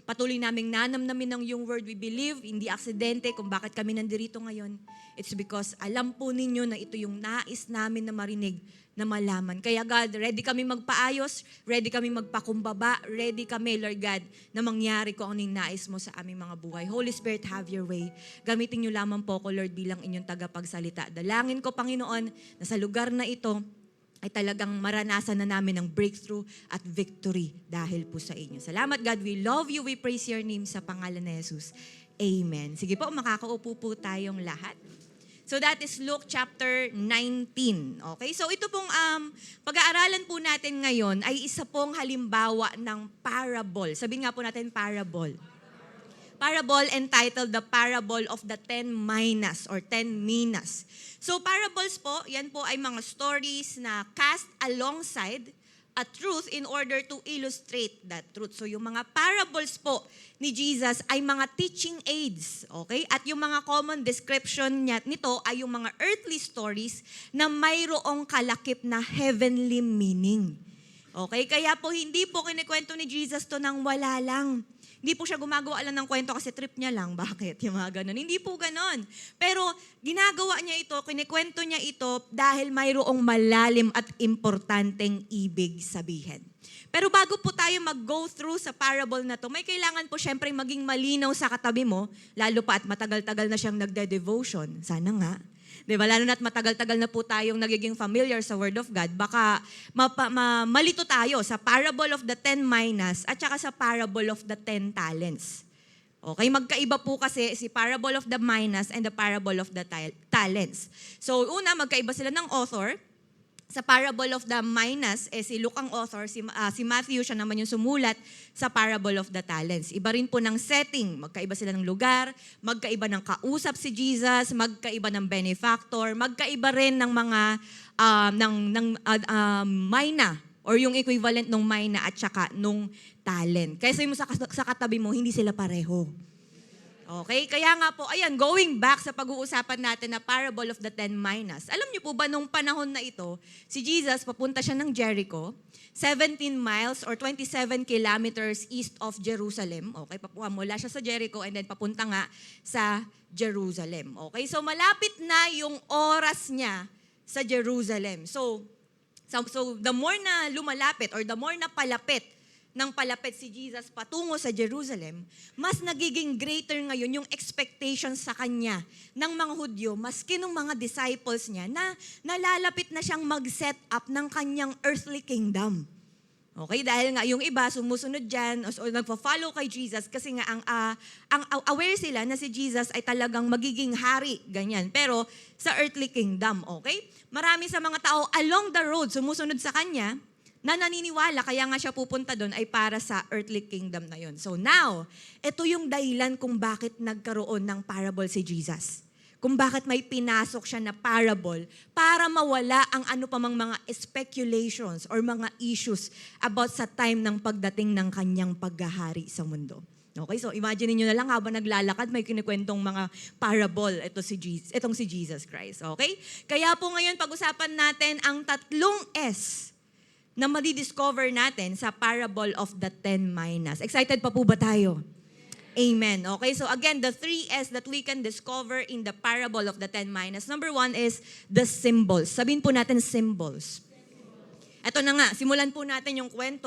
Patuloy naming nanamnamin ng yung word. We believe, hindi aksidente kung bakit kami nandirito ngayon. It's because alam po ninyo na ito yung nais namin na marinig, na malaman. Kaya God, ready kami magpaayos, ready kami magpakumbaba, ready kami, Lord God, na mangyari kung anong nais mo sa aming mga buhay. Holy Spirit, have your way. Gamitin niyo lamang po ko, Lord, bilang inyong tagapagsalita. Dalangin ko, Panginoon, na sa lugar na ito, ay talagang maranasan na namin ng breakthrough at victory dahil po sa inyo. Salamat God, we love you, we praise your name sa pangalan ni Jesus. Amen. Sige po, makakaupo po tayong lahat. So that is Luke chapter 19. Okay? So ito pong pag-aaralan po natin ngayon ay isa pong halimbawa ng parable. Sabihin nga po natin parable. Parable entitled The Parable of the 10 Minas or 10 Minas. So parables po, yan po ay mga stories na cast alongside a truth in order to illustrate that truth. So yung mga parables po ni Jesus ay mga teaching aids, okay? At yung mga common description niya nito ay yung mga earthly stories na mayroong kalakip na heavenly meaning. Okay? Kaya po hindi po kinikwento ni Jesus to nang wala lang. Hindi po siya gumagawa lang ng kwento kasi trip niya lang. Bakit? Yung mga ganun. Hindi po ganun. Pero ginagawa niya ito, kinikwento niya ito dahil mayroong malalim at importanteng ibig sabihin. Pero bago po tayo mag-go through sa parable na to, may kailangan po syempre maging malinaw sa katabi mo, lalo pa at matagal-tagal na siyang nagde-devotion. Sana nga. Diba? Lalo na't matagal-tagal na po tayong nagiging familiar sa Word of God, baka malito tayo sa parable of the 10 minas at saka sa parable of the 10 talents. Okay, magkaiba po kasi si parable of the minas and the parable of the talents. So una, magkaiba sila ng author. Sa parable of the minas, si Luke ang author, si Matthew, siya naman yung sumulat sa parable of the talents. Iba rin po ng setting, magkaiba sila ng lugar, magkaiba ng kausap si Jesus, magkaiba ng benefactor, magkaiba rin ng mga mina or yung equivalent ng mina at saka nung talent. Kaya sabi mo sa katabi mo, hindi sila pareho. Okay? Kaya nga po, ayan, going back sa pag-uusapan natin na parable of the 10 minas. Alam niyo po ba, nung panahon na ito, si Jesus, papunta siya ng Jericho, 17 miles or 27 kilometers east of Jerusalem. Okay? Mula siya sa Jericho and then papunta nga sa Jerusalem. Okay? So malapit na yung oras niya sa Jerusalem. So the more na lumalapit or the more na palapit nang palapit si Jesus patungo sa Jerusalem, mas nagiging greater ngayon yung expectation sa kanya ng mga Hudyo, maski ng mga disciples niya, na nalalapit na siyang mag-set up ng kanyang earthly kingdom. Okay? Dahil nga yung iba sumusunod dyan o nagpa-follow kay Jesus kasi nga ang aware sila na si Jesus ay talagang magiging hari, ganyan. Pero sa earthly kingdom, okay? Marami sa mga tao along the road sumusunod sa kanya, na naniniwala, kaya nga siya pupunta doon ay para sa earthly kingdom na yon. So now, ito yung dahilan kung bakit nagkaroon ng parable si Jesus. Kung bakit may pinasok siya na parable para mawala ang ano pa mang mga speculations or mga issues about sa time ng pagdating ng kanyang paghahari sa mundo. Okay, so imagine niyo na lang habang naglalakad, may kinikwentong mga parable itong si Jesus Christ. Okay? Kaya po ngayon pag-usapan natin ang 3 S na madidiscover natin sa parable of the 10 minas. Excited pa po ba tayo? Amen. Okay, so again, the 3 S that we can discover in the parable of the 10 minas. Number 1 is the symbols. Sabihin po natin symbols. Ito na nga, simulan po natin yung kwento.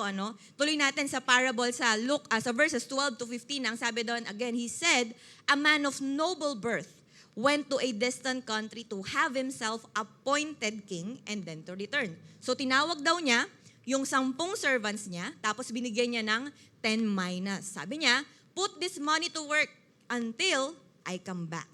Tuloy natin sa parable sa Luke, sa verses 12 to 15. Ang sabi doon, again, he said, a man of noble birth went to a distant country to have himself appointed king and then to return. So tinawag daw niya yung 10 servants niya, tapos binigyan niya ng 10 minas. Sabi niya, put this money to work until I come back.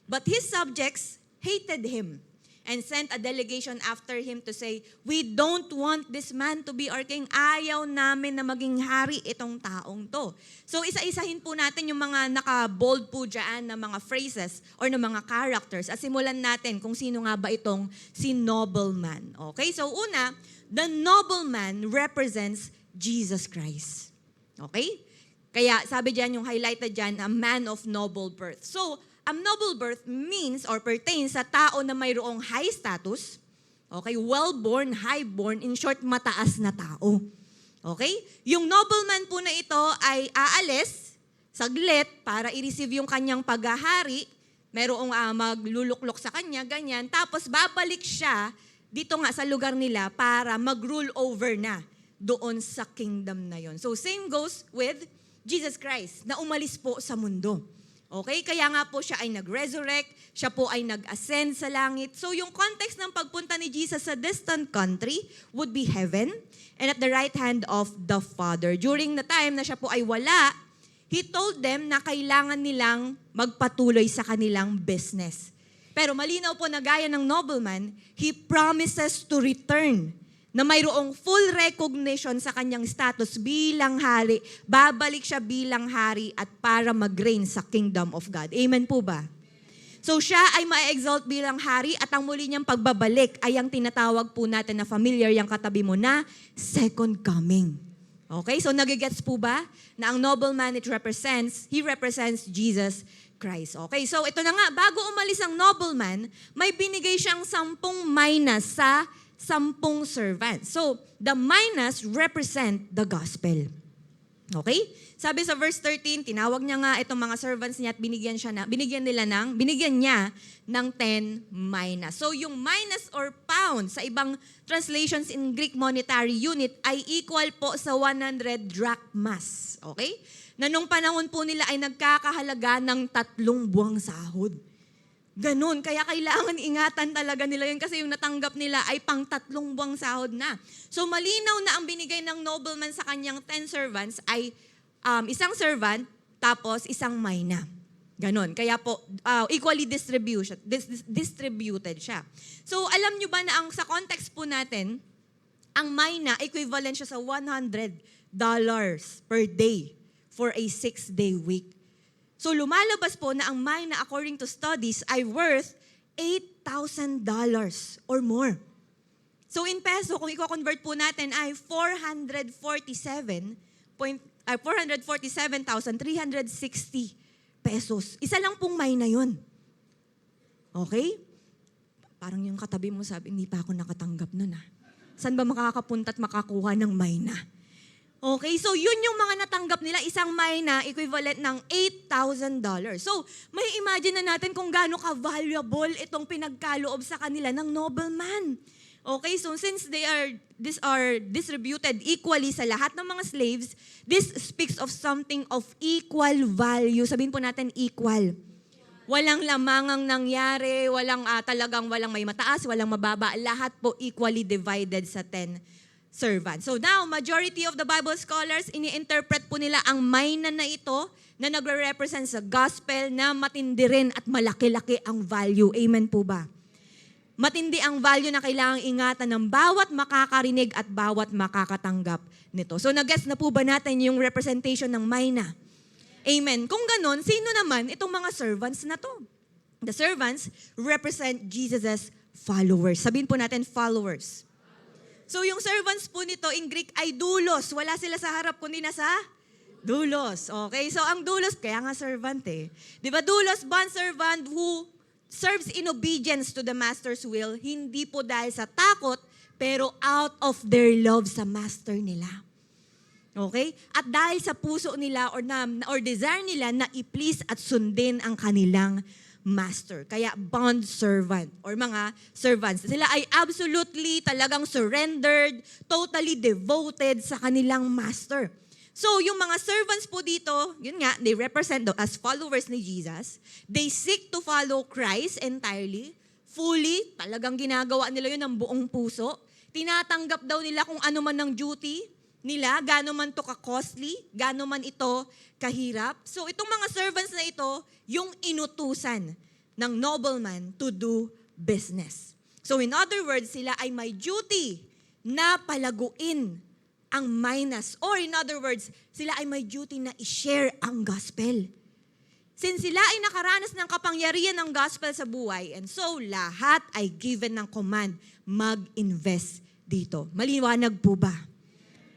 But his subjects hated him and sent a delegation after him to say, we don't want this man to be our king. Ayaw namin na maging hari itong taong to. So isa-isahin po natin yung mga naka-bold po dyan na mga phrases or na mga characters at simulan natin kung sino nga ba itong si nobleman. Okay, so una, the nobleman represents Jesus Christ. Okay? Kaya sabi dyan, yung highlighted dyan, a man of noble birth. So, a noble birth means or pertains sa tao na mayroong high status, okay, well-born, high-born, in short, mataas na tao. Okay? Yung nobleman po na ito ay aalis, saglit, para i-receive yung kanyang paghahari, mayroong magluluklok sa kanya, ganyan, tapos babalik siya dito nga sa lugar nila para mag-rule over na doon sa kingdom na yon. So same goes with Jesus Christ na umalis po sa mundo. Okay? Kaya nga po siya ay nag-resurrect, siya po ay nag-ascend sa langit. So yung context ng pagpunta ni Jesus sa distant country would be heaven and at the right hand of the Father. During the time na siya po ay wala, He told them na kailangan nilang magpatuloy sa kanilang business. Pero malinaw po na gaya ng nobleman, He promises to return na mayroong full recognition sa kanyang status bilang hari. Babalik siya bilang hari at para mag-reign sa kingdom of God. Amen po ba? So siya ay ma-exalt bilang hari at ang muli niyang pagbabalik ay ang tinatawag po natin na familiar yung katabi mo na second coming. Okay? So nagigets po ba na ang nobleman he represents Jesus Christ. Okay? So ito na nga, bago umalis ang nobleman, may binigay siyang 10 minas sa 10 servants. So, the minas represent the gospel. Okay? Sabi sa verse 13, tinawag niya nga itong mga servants niya at binigyan niya ng 10 minas. So, yung minas or pound sa ibang translations in Greek monetary unit ay equal po sa 100 drachmas. Okay? Na nung panahon po nila ay nagkakahalaga ng 3 buwang sahod. Ganun. Kaya kailangan ingatan talaga nila yun kasi yung natanggap nila ay pang 3 buwang sahod na. So malinaw na ang binigay ng nobleman sa kanyang 10 servants ay isang servant tapos isang mina. Ganun. Kaya po equally distributed siya. So alam nyo ba na sa context po natin, ang mina equivalent siya sa $100 per day for a 6-day week. So lumalabas po na ang mina according to studies ay worth $8,000 or more. So in peso, kung i-convert po natin ay 447,360 pesos. Isa lang pong mina yun. Okay? Parang yung katabi mo sabi, hindi pa ako nakatanggap nun ah. Saan ba makakapunta at makakuha ng mina? Okay, so yun yung mga natanggap nila, isang mina equivalent ng $8,000. So, may imagine na natin kung gaano ka-valuable itong pinagkaloob sa kanila ng nobleman. Okay, so since these are distributed equally sa lahat ng mga slaves, this speaks of something of equal value. Sabihin po natin equal. Walang lamangang nangyari, walang may mataas, walang mababa. Lahat po equally divided sa 10 servant. So now, majority of the Bible scholars, ini-interpret po nila ang mina na ito na nagre-represent sa gospel na matindi rin at malaki-laki ang value. Amen po ba? Matindi ang value na kailangang ingatan ng bawat makakarinig at bawat makakatanggap nito. So nag-gets na po ba natin yung representation ng mina? Amen. Kung ganon, sino naman itong mga servants na to? The servants represent Jesus' followers. Sabihin po natin, followers. So yung servants po nito in Greek ay doulos. Wala sila sa harap kundi nasa doulos. Okay? So ang doulos, kaya nga servant eh. Di ba doulos, bondservant who serves in obedience to the master's will, hindi po dahil sa takot, pero out of their love sa master nila. Okay? At dahil sa puso nila or desire nila na i-please at sundin ang kanilang master. Kaya bond servant or mga servants. Sila ay absolutely talagang surrendered, totally devoted sa kanilang master. So yung mga servants po dito, yun nga, they represent as followers ni Jesus. They seek to follow Christ entirely, fully, talagang ginagawa nila yun ng buong puso. Tinatanggap daw nila kung ano man ang duty nila, gaano man to ka-costly, gaano man ito kahirap. So itong mga servants na ito, yung inutusan ng nobleman to do business. So in other words, sila ay may duty na palaguin ang minas. Or in other words, sila ay may duty na i-share ang gospel. Since sila ay nakaranas ng kapangyarihan ng gospel sa buhay, and so lahat ay given ng command, mag-invest dito. Maliwanag po ba?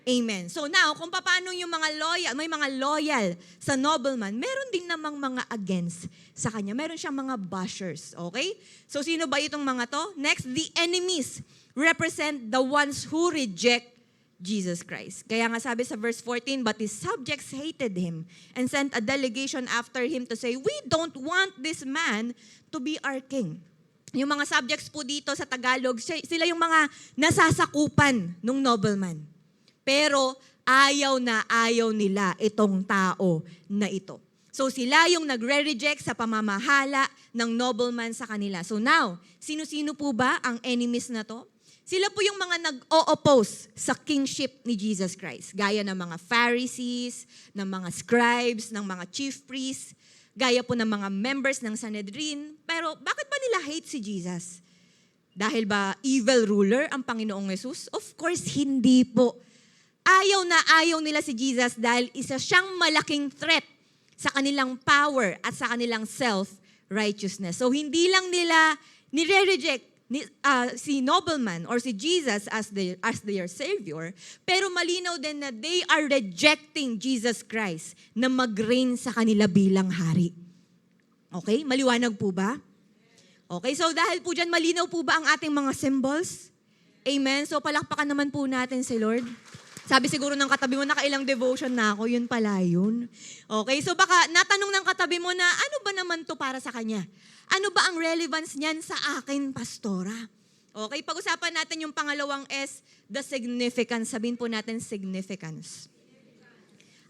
Amen. So now, kung paano yung mga loyal, may mga loyal sa nobleman, meron din namang mga against sa kanya. Meron siyang mga bashers. Okay? So sino ba itong mga to? Next, the enemies represent the ones who reject Jesus Christ. Kaya nga sabi sa verse 14, but his subjects hated him and sent a delegation after him to say, we don't want this man to be our king. Yung mga subjects po dito sa Tagalog, sila yung mga nasasakupan ng nobleman. Pero ayaw na ayaw nila itong tao na ito. So sila yung nagre-reject sa pamamahala ng nobleman sa kanila. So now, sino-sino po ba ang enemies na to? Sila po yung mga nag-o-oppose sa kingship ni Jesus Christ. Gaya ng mga Pharisees, ng mga scribes, ng mga chief priests, gaya po ng mga members ng Sanhedrin. Pero bakit ba nila hate si Jesus? Dahil ba evil ruler ang Panginoong Yesus? Of course, hindi po. Ayaw na ayaw nila si Jesus dahil isa siyang malaking threat sa kanilang power at sa kanilang self-righteousness. So hindi lang nila nire-reject si nobleman or si Jesus as their Savior, pero malinaw din na they are rejecting Jesus Christ na mag-reign sa kanila bilang hari. Okay? Maliwanag po ba? Okay, so dahil po dyan, malinaw po ba ang ating mga symbols? Amen? So palakpakan naman po natin si Lord. Sabi siguro ng katabi mo, nakailang devotion na ako, yun pala yun. Okay, so baka natanong ng katabi mo na, ano ba naman to para sa kanya? Ano ba ang relevance niyan sa akin, pastora? Okay, pag-usapan natin yung pangalawang S, the significance. Sabihin po natin significance.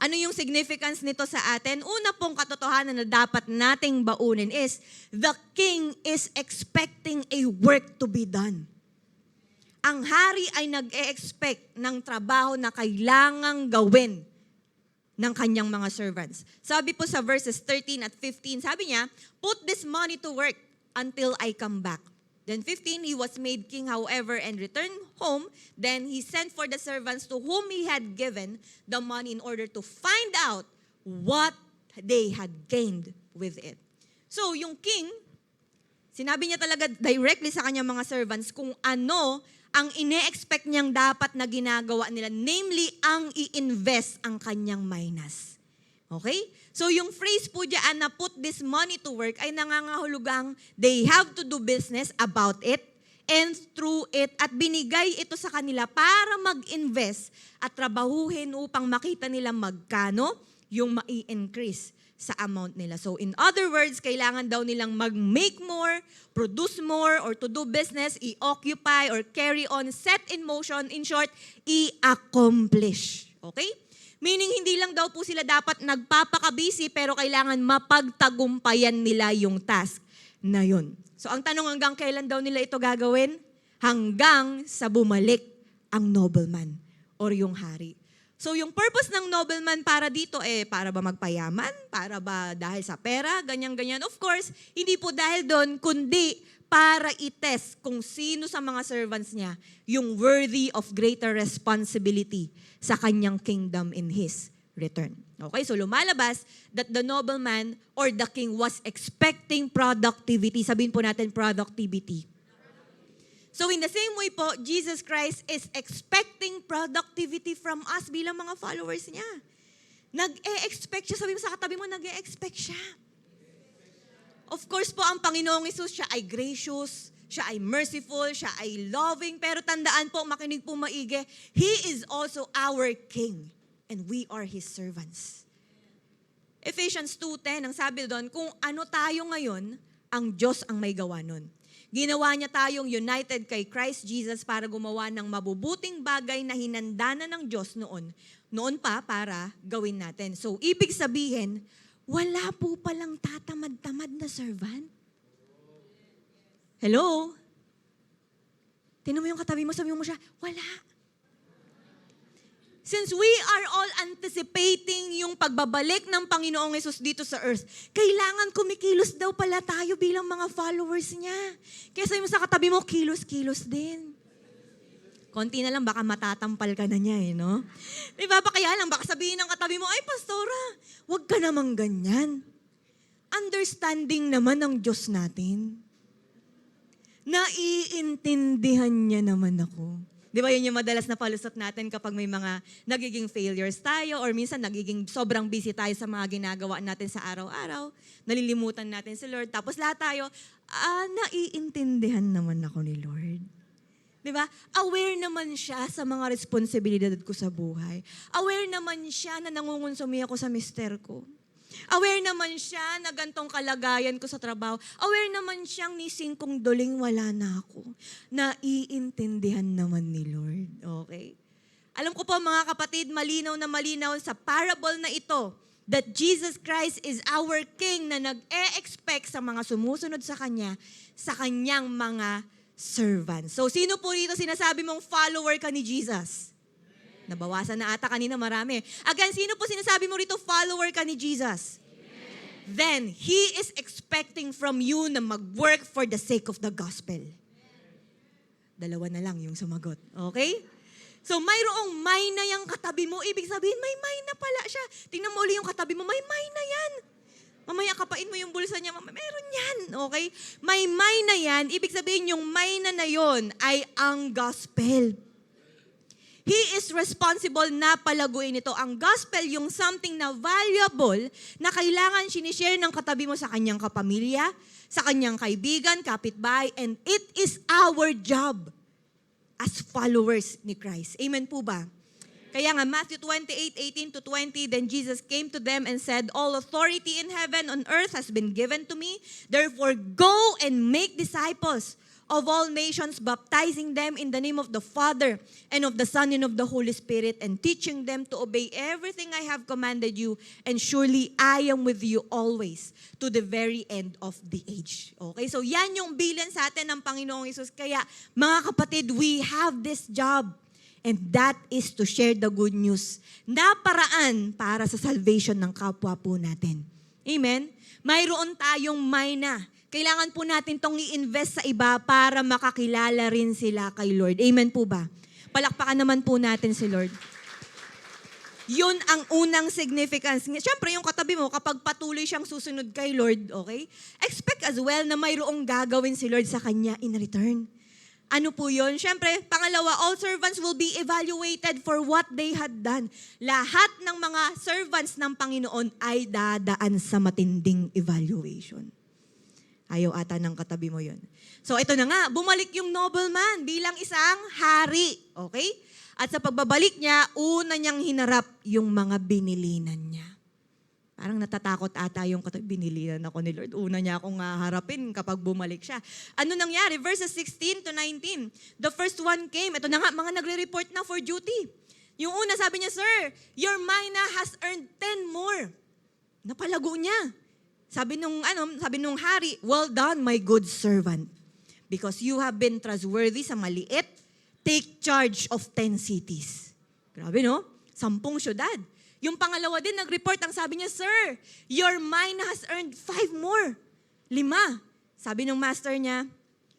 Ano yung significance nito sa atin? Una pong katotohanan na dapat nating baunin is, the king is expecting a work to be done. Ang hari ay nag-e-expect ng trabaho na kailangang gawin ng kanyang mga servants. Sabi po sa verses 13 at 15, sabi niya, put this money to work until I come back. Then 15, he was made king, however, and returned home. Then he sent for the servants to whom he had given the money in order to find out what they had gained with it. So yung king, sinabi niya talaga directly sa kanyang mga servants kung ano ang ine-expect niyang dapat na ginagawa nila, namely, ang i-invest ang kanyang minas. Okay? So yung phrase po dyan na put this money to work ay nangangahulugang they have to do business about it and through it at binigay ito sa kanila para mag-invest at trabahuhin upang makita nila magkano yung mai-increase sa amount nila. So in other words, kailangan daw nilang mag-make more, produce more, or to do business, i-occupy, or carry on, set in motion, in short, i-accomplish. Okay? Meaning, hindi lang daw po sila dapat nagpapakabisi, pero kailangan mapagtagumpayan nila yung task na yun. So ang tanong, hanggang kailan daw nila ito gagawin? Hanggang sa bumalik ang nobleman or yung hari. So yung purpose ng nobleman para dito para ba magpayaman? Para ba dahil sa pera? Ganyan-ganyan. Of course, hindi po dahil doon, kundi para i-test kung sino sa mga servants niya yung worthy of greater responsibility sa kanyang kingdom in his return. Okay, so lumalabas that the nobleman or the king was expecting productivity. Sabihin po natin productivity. So in the same way po, Jesus Christ is expecting productivity from us bilang mga followers niya. Nag-e-expect siya. Sabi mo sa katabi mo, nag-e-expect siya. Of course po, ang Panginoong Hesus, siya ay gracious, siya ay merciful, siya ay loving, pero tandaan po, makinig po maigi, He is also our King, and we are His servants. Ephesians 2:10, ang sabi doon, kung ano tayo ngayon, ang Diyos ang may gawa nun. Ginawa niya tayong united kay Christ Jesus para gumawa ng mabubuting bagay na hinanda na ng Diyos noon pa para gawin natin. So, ibig sabihin, wala po palang tatamad-tamad na servant. Hello? Tingnan mo yung katabi mo, sabi mo siya, wala. Since we are all anticipating yung pagbabalik ng Panginoong Hesus dito sa earth, kailangan kumikilos daw pala tayo bilang mga followers niya. Kaya sabi mo sa katabi mo, kilos-kilos din. Konti na lang, baka matatampal ka na niya no? Diba? Kaya lang, baka sabihin ng katabi mo, ay pastora, wag ka namang ganyan. Understanding naman ng Diyos natin. Naiintindihan niya naman ako. Di ba yun yung madalas na palusot natin kapag may mga nagiging failures tayo or minsan nagiging sobrang busy tayo sa mga ginagawa natin sa araw-araw, nalilimutan natin si Lord. Tapos lahat tayo, naiintindihan naman ako ni Lord. Di ba? Aware naman siya sa mga responsibilidad ko sa buhay. Aware naman siya na nangungonsumi ako sa mister ko. Aware naman siya na gantong kalagayan ko sa trabaho. Aware naman siyang ni singkong duling wala na ako. Naiintindihan naman ni Lord. Okay? Alam ko po mga kapatid, malinaw na malinaw sa parable na ito, that Jesus Christ is our King na nag-e-expect sa mga sumusunod sa Kanya, sa Kanyang mga servants. So, sino po dito sinasabi mong follower ka ni Jesus? Nabawasan na ata kanina marami. Again, sino po sinasabi mo rito follower ka ni Jesus? Then, He is expecting from you na mag-work for the sake of the gospel. Dalawa na lang yung sumagot. Okay? So, mayroong mayna yung katabi mo. Ibig sabihin, may mayna pala siya. Tingnan mo uli yung katabi mo, may mayna yan. Mamaya kapain mo yung bulsa niya, meron yan. Okay? May mayna yan. Ibig sabihin, yung mayna na yon ay ang gospel. He is responsible na palaguin ito. Ang gospel, yung something na valuable na kailangan sinishare ng katabi mo sa kanyang kapamilya, sa kanyang kaibigan, kapitbahay, and it is our job as followers ni Christ. Amen po ba? Kaya nga, Matthew 28:18-20, then Jesus came to them and said, all authority in heaven and earth has been given to me. Therefore, go and make disciples of all nations, baptizing them in the name of the Father and of the Son and of the Holy Spirit, and teaching them to obey everything I have commanded you. And surely I am with you always to the very end of the age. Okay, so yan yung bilan sa atin ng Panginoong Hesus. Kaya mga kapatid, we have this job. And that is to share the good news na paraan para sa salvation ng kapwa po natin. Amen? Mayroon tayong mayna. Kailangan po natin itong i-invest sa iba para makakilala rin sila kay Lord. Amen po ba? Palakpakan naman po natin si Lord. Yun ang unang significance. Siyempre, yung katabi mo, kapag patuloy siyang susunod kay Lord, okay? Expect as well na mayroong gagawin si Lord sa kanya in return. Ano po yun? Siyempre, pangalawa, all servants will be evaluated for what they had done. Lahat ng mga servants ng Panginoon ay dadaan sa matinding evaluation. Ayaw ata ng katabi mo yun. So ito na nga, bumalik yung nobleman bilang isang hari. Okay? At sa pagbabalik niya, una niyang hinarap yung mga binilinan niya. Parang natatakot ata yung katabi, binilinan ako ni Lord. Una niya akong harapin kapag bumalik siya. Ano nangyari? Verses 16-19. The first one came. Ito na nga, mga nagre-report na for duty. Yung una, sabi niya, Sir, your mina has earned 10 more. Napalago niya. Sabi nung hari, well done, my good servant. Because you have been trustworthy sa maliit, take charge of 10 cities. Grabe, no? 10 syudad. Yung pangalawa din, nag-report, ang sabi niya, Sir, your mine has earned 5 more. 5. Sabi ng master niya,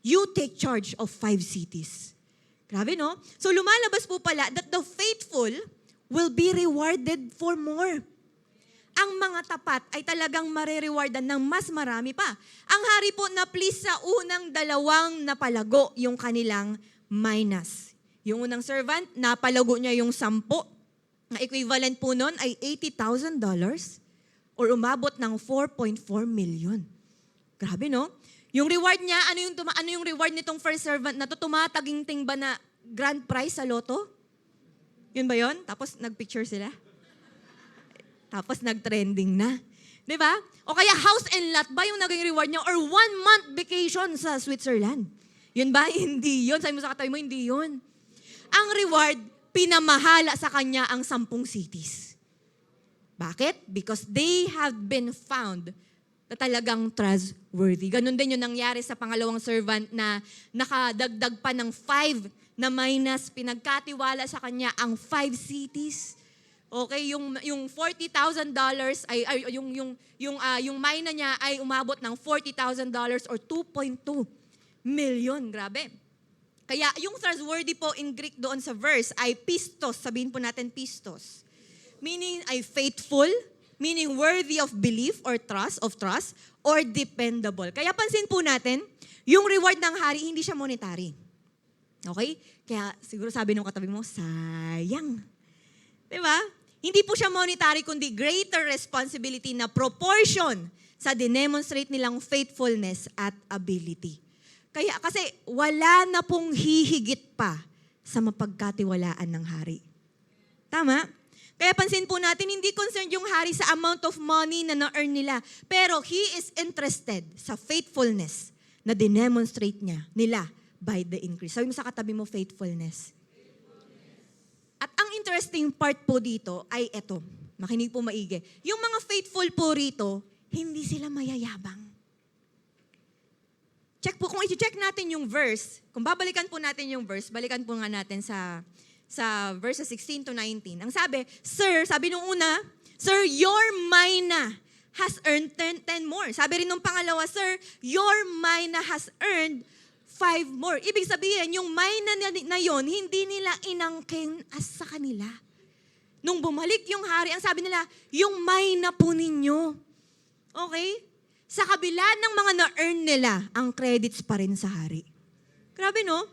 you take charge of 5 cities. Grabe, no? So lumalabas po pala that the faithful will be rewarded for more. Ang mga tapat ay talagang marerewardan ng mas marami pa. Ang hari po na please sa unang 2 napalago yung kanilang minas. Yung unang servant, napalago niya yung 10. Ang equivalent po nun ay $80,000 or umabot ng 4.4 million. Grabe, no? Yung reward niya, ano yung reward nitong first servant na to? Tumataginting ba na grand prize sa loto? Yun ba yun? Tapos nagpicture sila? Tapos nag-trending na. Di ba? O kaya house and lot ba yung naging reward niya? Or 1-month vacation sa Switzerland? Yun ba? Hindi yun. Sabi mo sa katabi mo, hindi yun. Ang reward, pinamahala sa kanya ang 10 cities. Bakit? Because they have been found na talagang trustworthy. Ganon din yung nangyari sa pangalawang servant na nakadagdag pa ng 5 na minus, pinagkatiwala sa kanya ang 5 cities. Okay, yung $40,000 ay yung mina niya ay umabot ng $40,000 or 2.2 million. Grabe. Kaya yung trustworthy po in Greek doon sa verse ay pistos. Sabihin po natin pistos. Meaning ay faithful, meaning worthy of belief or trust, or dependable. Kaya pansin po natin, yung reward ng hari, hindi siya monetary. Okay? Kaya siguro sabi nung katabi mo, sayang. Diba? Hindi po siya monetary, kundi greater responsibility na proportion sa dinemonstrate nilang faithfulness at ability. Kaya kasi wala na pong hihigit pa sa mapagkatiwalaan ng hari. Tama? Kaya pansin po natin, hindi concerned yung hari sa amount of money na na-earn nila. Pero he is interested sa faithfulness na dinemonstrate nila by the increase. Sabi mo sa katabi mo, faithfulness. At ang interesting part po dito ay ito. makinig po maigi. Yung mga faithful po rito, hindi sila mayayabang. Check po, kung i-check natin yung verse, kung babalikan po natin yung verse, balikan po nga natin sa verses 16 to 19. Ang sabi, Sir, sabi nung una, Sir, your mina has earned 10 more. Sabi rin nung pangalawa, Sir, your mina has earned 5 more. Ibig sabihin, yung mina na yon, hindi nila inangkin as sa kanila. Nung bumalik yung hari, ang sabi nila, yung mina po ninyo. Okay? Sa kabila ng mga na-earn nila, ang credits pa rin sa hari. Grabe, no?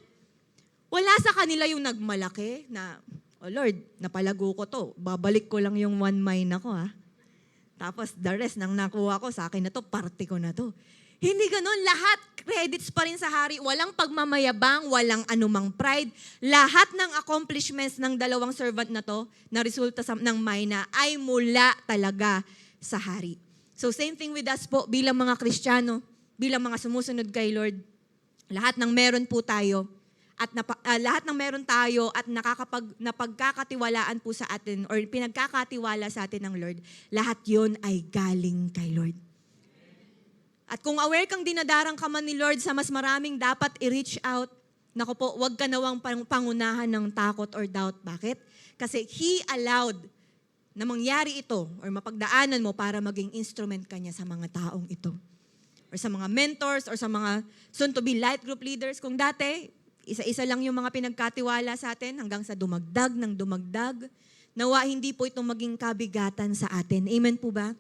Wala sa kanila yung nagmalaki na, oh Lord, napalago ko to. Babalik ko lang yung 1 mine ako, ha? Tapos the rest nang nakuha ko, sa akin na to, parte ko na to. Hindi ganun. Lahat credits pa rin sa hari. Walang pagmamayabang, walang anumang pride. Lahat ng accomplishments ng dalawang servant na to, na resulta ng mina, ay mula talaga sa hari. So same thing with us po bilang mga Kristiyano, bilang mga sumusunod kay Lord. Lahat ng meron po tayo at lahat ng meron tayo at napagkakatiwalaan po sa atin or pinagkakatiwala sa atin ng Lord, lahat 'yon ay galing kay Lord. At kung aware kang dinadarang ka man ni Lord sa mas maraming dapat i-reach out, naku po, wag ka nawang pangunahan ng takot or doubt. Bakit? Kasi He allowed na mangyari ito or mapagdaanan mo para maging instrument ka niya sa mga taong ito. Or sa mga mentors or sa mga soon-to-be light group leaders. Kung dati, isa-isa lang yung mga pinagkatiwala sa atin hanggang sa dumagdag ng dumagdag. Nawa hindi po itong maging kabigatan sa atin. Amen po ba?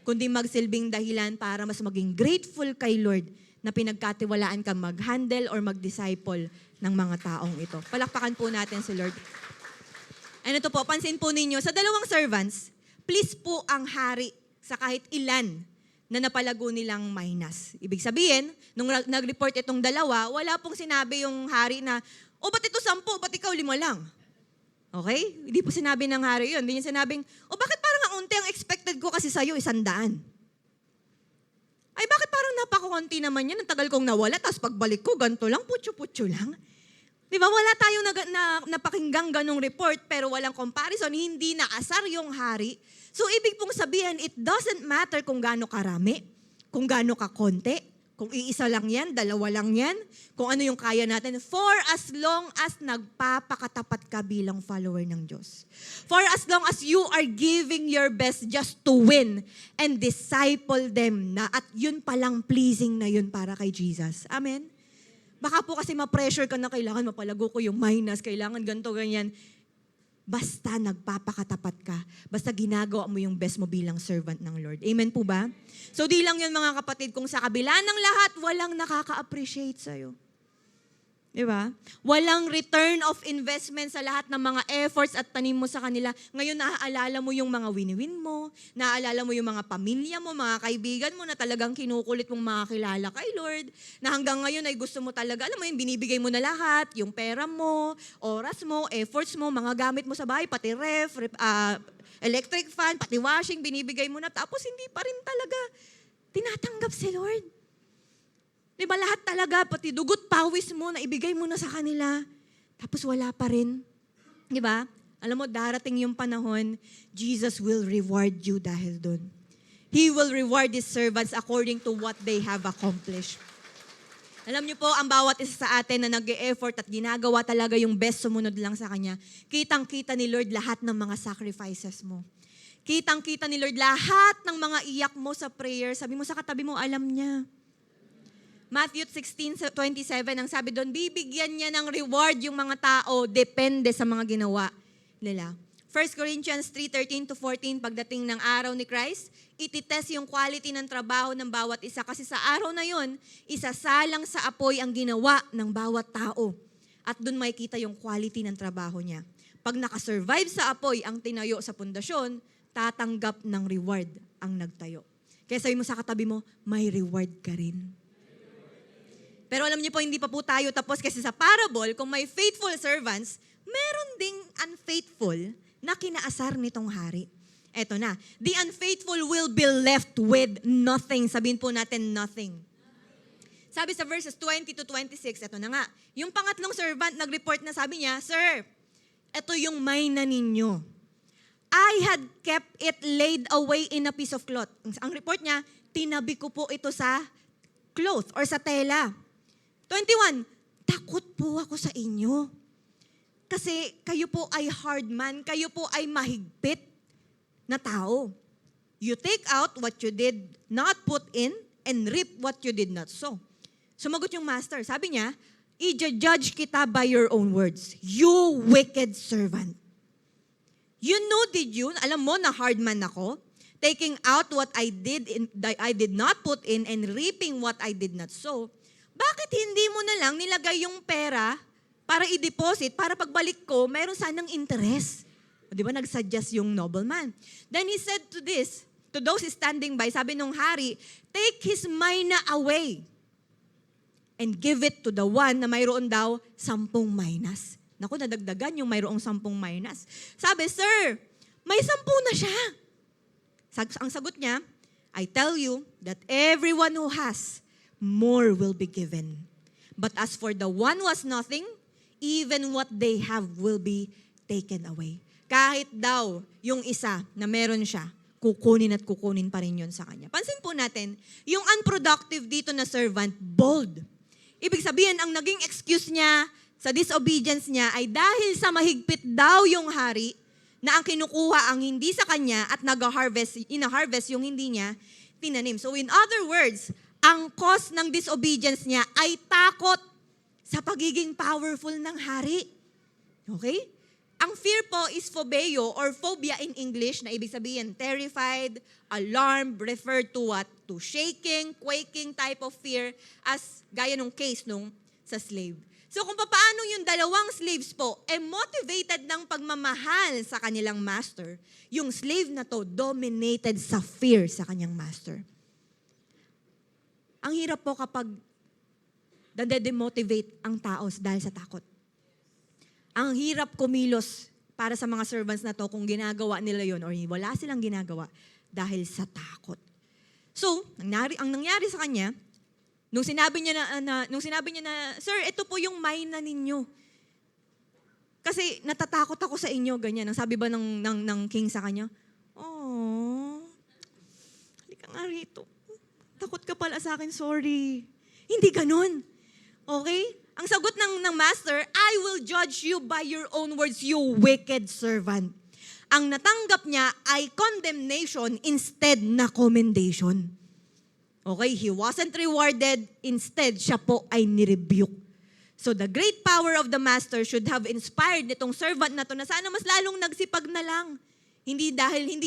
Kundi magsilbing dahilan para mas maging grateful kay Lord na pinagkatiwalaan kang mag-handle or mag-disciple ng mga taong ito. Palakpakan po natin si Lord. And ito po, pansin po ninyo, sa dalawang servants, please po ang hari sa kahit ilan na napalago nilang minus. Ibig sabihin, nung nag-report itong dalawa, wala pong sinabi yung hari na, ba't ito 10, ba't ikaw 5 lang? Okay? Hindi po sinabi ng hari yun. Hindi niya sinabing, bakit parang ang unti ang expected ko kasi sa'yo, 100? Ay, bakit parang napakakunti naman yan? Ang tagal kong nawala, tapos pagbalik ko, ganito lang, putyo-putyo lang. Di ba, wala tayong napakinggang ganong report, pero walang comparison, hindi naasar yung hari. So, ibig pong sabihin, it doesn't matter kung gaano karami, kung gaano kakonti, kung iisa lang yan, 2 lang yan, kung ano yung kaya natin, for as long as nagpapakatapat ka bilang follower ng Diyos. For as long as you are giving your best just to win and disciple them na at yun palang pleasing na yun para kay Jesus. Amen? Baka po kasi ma-pressure ka na kailangan mapalago ko yung minus, kailangan ganito, ganyan. Basta nagpapakatapat ka. Basta ginagawa mo yung best mo bilang servant ng Lord. Amen po ba? So di lang yun mga kapatid, kung sa kabila ng lahat, walang nakaka-appreciate sa'yo. Di ba? Walang return of investment sa lahat ng mga efforts at tanim mo sa kanila. Ngayon naaalala mo yung mga win-win mo, naaalala mo yung mga pamilya mo, mga kaibigan mo na talagang kinukulit mong makakilala kay Lord, na hanggang ngayon ay gusto mo talaga, alam mo yun, binibigay mo na lahat, yung pera mo, oras mo, efforts mo, mga gamit mo sa bahay, pati electric fan, pati washing, binibigay mo na, tapos hindi pa rin talaga tinatanggap si Lord. Di ba lahat talaga, pati dugot pawis mo na ibigay mo na sa kanila, tapos wala pa rin. Di ba? Alam mo, darating yung panahon, Jesus will reward you dahil dun. He will reward His servants according to what they have accomplished. Alam niyo po, ang bawat isa sa atin na nag-e-effort at ginagawa talaga yung best sumunod lang sa Kanya, kitang-kita ni Lord lahat ng mga sacrifices mo. Kitang-kita ni Lord lahat ng mga iyak mo sa prayer. Sabi mo sa katabi mo, alam niya. Matthew 16:27, ang sabi doon, bibigyan niya ng reward yung mga tao, depende sa mga ginawa nila. 1 Corinthians 3:13-14, pagdating ng araw ni Christ, ititest yung quality ng trabaho ng bawat isa. Kasi sa araw na yon, isasalang sa apoy ang ginawa ng bawat tao. At doon makikita yung quality ng trabaho niya. Pag nakasurvive sa apoy ang tinayo sa pundasyon, tatanggap ng reward ang nagtayo. Kaya sabi mo sa katabi mo, may reward ka rin. Pero alam niyo po, hindi pa po tayo tapos kasi sa parable, kung may faithful servants, meron ding unfaithful na kinaasar nitong hari. Eto na, the unfaithful will be left with nothing. Sabihin po natin, nothing. Sabi sa verses 20-26, eto na nga, yung pangatlong servant nag-report na sabi niya, Sir, eto yung mina ninyo. I had kept it laid away in a piece of cloth. Ang report niya, tinabi ko po ito sa cloth or sa tela. 21, takot po ako sa inyo. Kasi kayo po ay hard man, kayo po ay mahigpit na tao. You take out what you did not put in and reap what you did not sow. Sumagot yung master. Sabi niya, i-judge kita by your own words. You wicked servant. You know, did you? Alam mo na hard man ako, taking out what I did not put in and reaping what I did not sow. Bakit hindi mo na lang nilagay yung pera para i-deposit, para pagbalik ko, mayroon sanang interest? O, di ba, nagsuggest yung nobleman. Then he said to those standing by, sabi nung hari, take his mina away and give it to the one na mayroon daw 10 minas. Naku, nadagdagan yung mayroong 10 minas. Sabi, sir, may 10 na siya. Ang sagot niya, I tell you that everyone who has, more will be given. But as for the one who has nothing, even what they have will be taken away. Kahit daw yung isa na meron siya, kukunin at kukunin pa rin yun sa kanya. Pansin po natin, yung unproductive dito na servant, bold. Ibig sabihin, ang naging excuse niya sa disobedience niya ay dahil sa mahigpit daw yung hari na ang kinukuha ang hindi sa kanya at ina-harvest yung hindi niya tinanim. So in other words, ang cause ng disobedience niya ay takot sa pagiging powerful ng hari. Okay? Ang fear po is phobeo or phobia in English na ibig sabihin terrified, alarmed, referred to what? To shaking, quaking type of fear as gaya nung case nung sa slave. So kung paano yung dalawang slaves po motivated ng pagmamahal sa kanilang master, yung slave na to dominated sa fear sa kanyang master. Ang hirap po kapag nade-demotivate ang tao dahil sa takot. Ang hirap kumilos para sa mga servants na to kung ginagawa nila yon or wala silang ginagawa dahil sa takot. So, ang nangyari sa kanya, nung sinabi niya na, sir, ito po yung mina ninyo. Kasi natatakot ako sa inyo, ganyan. Ang sabi ba ng king sa kanya? Oh, halika nga rito. Takot ka pala sa akin, sorry. Hindi ganun. Okay? Ang sagot ng master, I will judge you by your own words, you wicked servant. Ang natanggap niya ay condemnation instead na commendation. Okay? He wasn't rewarded, instead siya po ay nirebuke. So the great power of the master should have inspired nitong servant na to na sana mas lalong nagsipag na lang. Hindi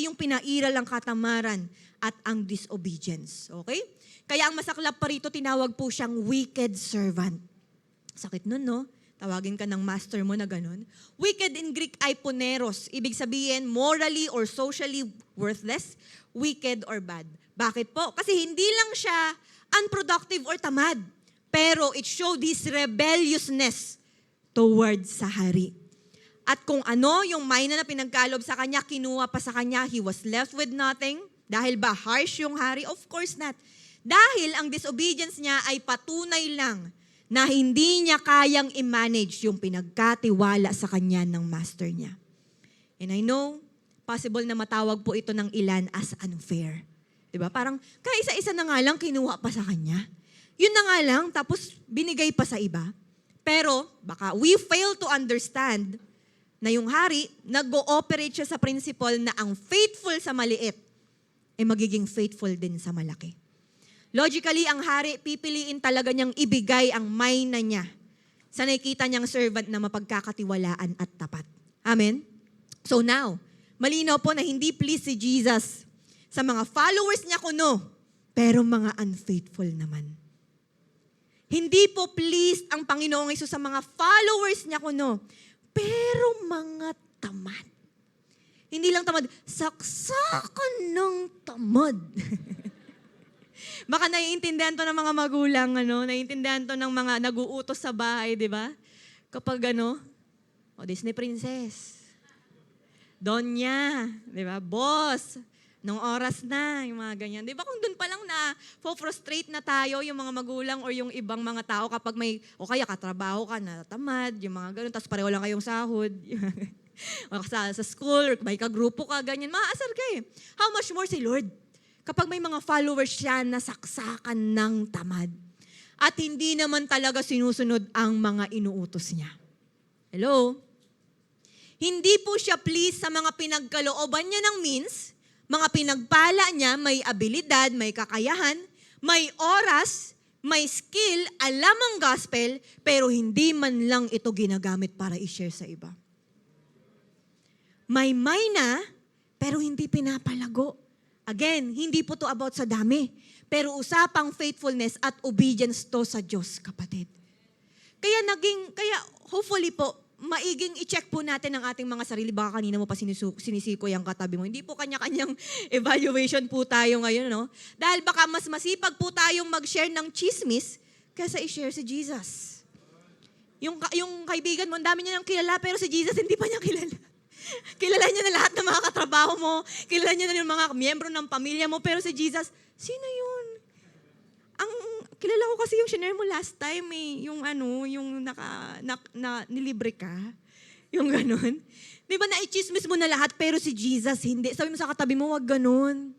yung pinairal ang katamaran at ang disobedience. Okay? Kaya ang masaklap pa rito, tinawag po siyang wicked servant. Sakit nun, no? Tawagin ka ng master mo na ganun. Wicked in Greek ay poneros. Ibig sabihin, morally or socially worthless, wicked or bad. Bakit po? Kasi hindi lang siya unproductive or tamad, pero it showed his rebelliousness towards sa hari. At kung ano yung mina na pinagkalob sa kanya, kinuha pa sa kanya, he was left with nothing. Dahil ba harsh yung hari? Of course not. Dahil ang disobedience niya ay patunay lang na hindi niya kayang i-manage yung pinagkatiwala sa kanya ng master niya. And I know, possible na matawag po ito ng ilan as unfair. Diba? Parang, kaisa-isa na nga lang kinuha pa sa kanya. Yun na nga lang, tapos binigay pa sa iba. Pero, baka we fail to understand na yung hari, nag-ooperate siya sa principle na ang faithful sa maliit ay magiging faithful din sa malaki. Logically, ang hari, pipiliin talaga niyang ibigay ang mina niya sa nakikita niyang servant na mapagkakatiwalaan at tapat. Amen? So now, malinaw po na hindi pleased si Jesus sa mga followers niya kuno, pero mga unfaithful naman. Hindi po pleased ang Panginoong Hesus sa mga followers niya kuno, pero mga tamad. Hindi lang tamad, saksakan ng tamad. Baka naiintindihan to ng mga magulang, naiintindihan to ng mga nag-uutos sa bahay, di ba? Kapag Disney princess, Donya, di ba? Boss, nung oras na, yung mga ganyan. Di ba kung dun pa lang na frustrate na tayo, yung mga magulang or yung ibang mga tao kapag o kaya katrabaho ka, natamad, yung mga ganun, tapos pareho lang kayong sahod. O sa school, or may kagrupo ka, ganyan, maaasar ka eh. How much more si Lord? Kapag may mga followers siya na saksakan ng tamad. At hindi naman talaga sinusunod ang mga inuutos niya. Hello? Hindi po siya pleased sa mga pinagkalooban niya ng means, mga pinagpala niya, may abilidad, may kakayahan, may oras, may skill, alam ang gospel, pero hindi man lang ito ginagamit para i-share sa iba. May na, pero hindi pinapalago. Again, hindi po to about sa dami, pero usapang faithfulness at obedience to sa Diyos, kapatid. Kaya hopefully po, maiging i-check po natin ang ating mga sarili. Baka kanina mo pa sinisiko yung katabi mo. Hindi po kanya-kanyang evaluation po tayo ngayon, no? Dahil baka mas masipag po tayong mag-share ng chismis kaysa i-share si Jesus. Yung kaibigan mo, ang dami niya nang kilala, pero si Jesus hindi pa niya kilala. Kilala niya na lahat ng mga katrabaho mo. Kilala niya na yung mga miyembro ng pamilya mo, pero si Jesus, sino yun? Kilala ko kasi yung shinare mo last time eh, yung nilibre ka, yung ganun. Di ba na-chismis mo na lahat pero si Jesus hindi. Sabi mo sa katabi mo, wag ganun.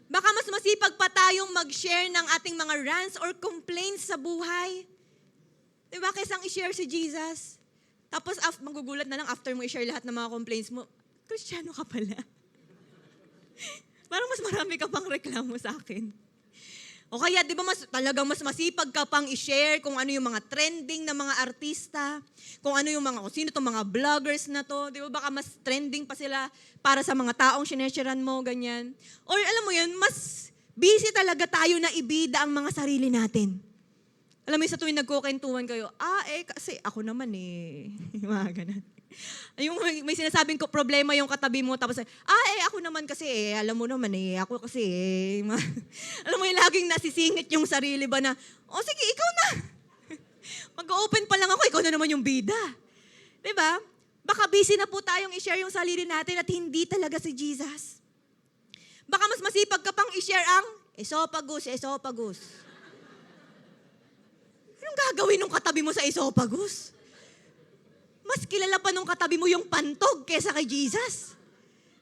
Baka mas masipag pa tayong mag-share ng ating mga rants or complaints sa buhay. Di ba? Kaysa i-share si Jesus. Tapos magugulat na lang after mo i-share lahat ng mga complaints mo, Kristiyano ka pala. Parang mas marami ka pang reklamo sa akin. O kaya, di ba talagang mas masipag ka pang i-share kung ano yung mga trending na mga artista, kung sino itong mga vloggers na to, di ba baka mas trending pa sila para sa mga taong sinesharean mo, ganyan. Or alam mo yun, mas busy talaga tayo na ibida ang mga sarili natin. Alam mo yun, sa tuwing nagkukentuhan kayo, kasi ako naman eh, mga ganun. Yung may sinasabing ko problema yung katabi mo, tapos ako naman kasi alam mo naman ako kasi alam mo yung laging nasisingit yung sarili ba na, sige, ikaw na. Mag-open pa lang ako, ikaw na naman yung bida. Diba? Baka busy na po tayong i-share yung sarili natin at hindi talaga si Jesus. Baka mas masipag ka pang i-share ang esophagus. Anong gagawin ng katabi mo sa esophagus? Mas kilala pa nung katabi mo yung pantog kesa kay Jesus.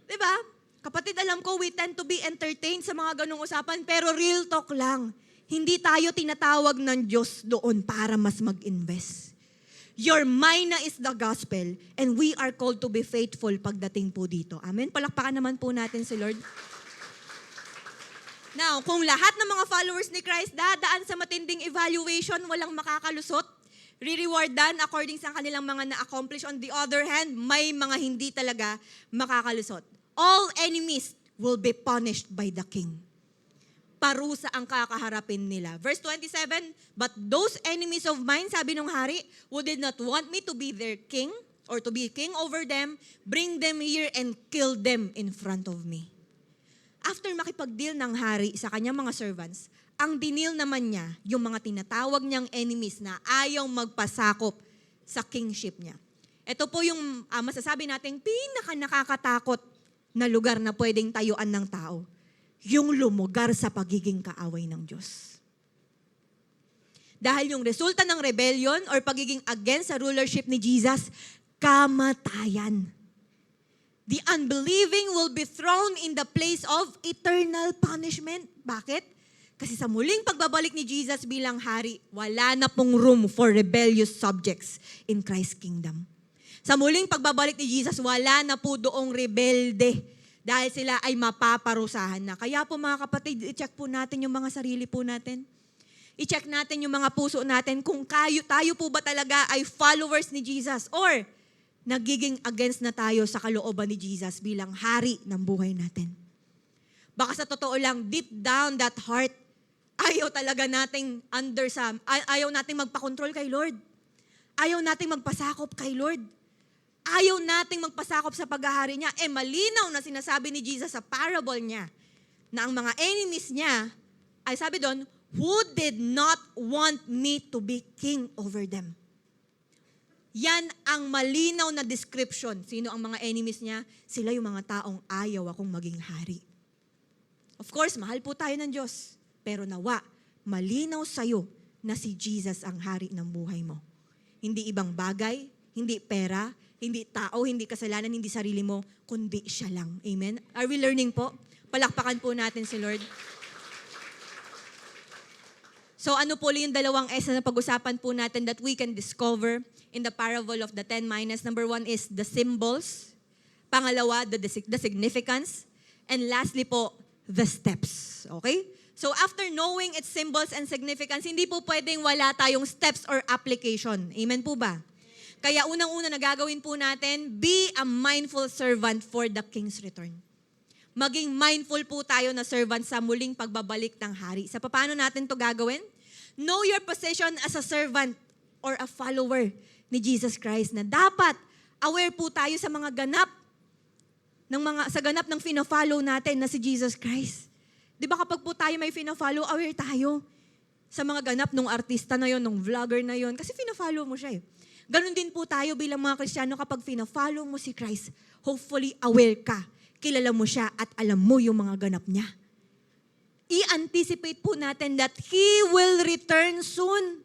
Diba? Kapatid, alam ko, we tend to be entertained sa mga ganong usapan, pero real talk lang. Hindi tayo tinatawag ng Diyos doon para mas mag-invest. Your mina is the gospel, and we are called to be faithful pagdating po dito. Amen? Palakpakan naman po natin si Lord. Now, kung lahat ng mga followers ni Christ dadaan sa matinding evaluation, walang makakalusot, re-rewardan according sa kanilang mga na-accomplish. On the other hand, may mga hindi talaga makakalusot. All enemies will be punished by the king. Parusa ang kakaharapin nila. Verse 27, but those enemies of mine, sabi ng hari, who did not want me to be their king or to be king over them, bring them here and kill them in front of me. After makipag-deal ng hari sa kanyang mga servants, ang dinil naman niya, yung mga tinatawag niyang enemies na ayaw magpasakop sa kingship niya. Ito po yung masasabi nating pinaka-nakakatakot na lugar na pwedeng tayuan ng tao. Yung lumugar sa pagiging kaaway ng Diyos. Dahil yung resulta ng rebellion or pagiging against sa rulership ni Jesus, kamatayan. The unbelieving will be thrown in the place of eternal punishment. Bakit? Kasi sa muling pagbabalik ni Jesus bilang hari, wala na pong room for rebellious subjects in Christ's kingdom. Sa muling pagbabalik ni Jesus, wala na po doong rebelde dahil sila ay mapaparusahan na. Kaya po mga kapatid, i-check po natin yung mga sarili po natin. I-check natin yung mga puso natin kung tayo po ba talaga ay followers ni Jesus or nagiging against na tayo sa kalooban ni Jesus bilang hari ng buhay natin. Baka sa totoo lang, deep down that heart, ayaw talaga nating ayaw nating magpakontrol kay Lord. Ayaw nating magpasakop kay Lord. Ayaw nating magpasakop sa paghahari niya. Malinaw na sinasabi ni Jesus sa parable niya na ang mga enemies niya, ay sabi doon, who did not want me to be king over them. Yan ang malinaw na description. Sino ang mga enemies niya? Sila yung mga taong ayaw akong maging hari. Of course, mahal po tayo ng Diyos. Pero nawa, malinaw sa'yo na si Jesus ang hari ng buhay mo. Hindi ibang bagay, hindi pera, Hindi tao, hindi kasalanan, hindi sarili mo, kundi siya lang. Amen? Are we learning po? Palakpakan po natin si Lord. So ano po yung dalawang S na pag-usapan po natin that we can discover in the parable of the 10 minas? Number 1 is the symbols. Pangalawa, the significance. And lastly po, the steps. Okay? So after knowing its symbols and significance, hindi po pwedeng wala tayong steps or application. Amen po ba? Kaya unang-una na gagawin po natin, be a mindful servant for the King's return. Maging mindful po tayo na servant sa muling pagbabalik ng hari. Sa paano natin to gagawin? Know your position as a servant or a follower ni Jesus Christ na dapat aware po tayo sa mga ganap sa ganap ng fina-follow natin na si Jesus Christ. 'Di ba kapag po tayo may fina-follow, aware tayo sa mga ganap ng artista na yon, ng vlogger na yon, kasi fina-follow mo siya eh. Ganon din po tayo bilang mga Kristiyano kapag fina-follow mo si Christ, hopefully aware ka. Kilala mo siya at alam mo yung mga ganap niya. I-anticipate po natin that He will return soon.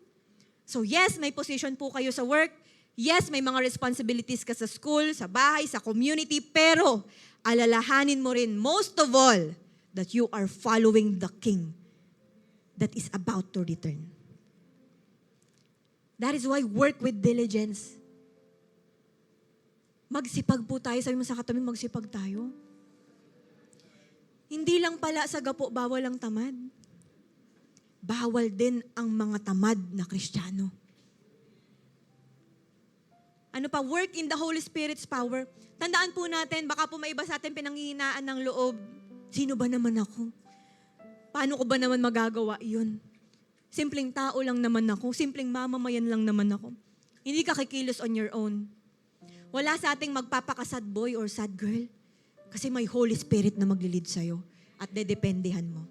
So yes, may position po kayo sa work. Yes, may mga responsibilities ka sa school, sa bahay, sa community. Pero alalahanin mo rin, most of all, that you are following the King that is about to return. That is why work with diligence. Magsipag po tayo. Sabi mo sa katabi, magsipag tayo. Hindi lang pala sa gapo, bawal ang tamad. Bawal din ang mga tamad na Kristiyano. Ano pa? Work in the Holy Spirit's power. Tandaan po natin, baka po may iba sa atin pinanghihinaan ng loob. Sino ba naman ako? Paano ko ba naman magagawa yun? Simpleng tao lang naman ako. Simpleng mamamayan lang naman ako. Hindi ka kikilos on your own. Wala sa ating magpapaka-sad boy or sad girl. Kasi may Holy Spirit na maglilid sa'yo at dedependehan mo.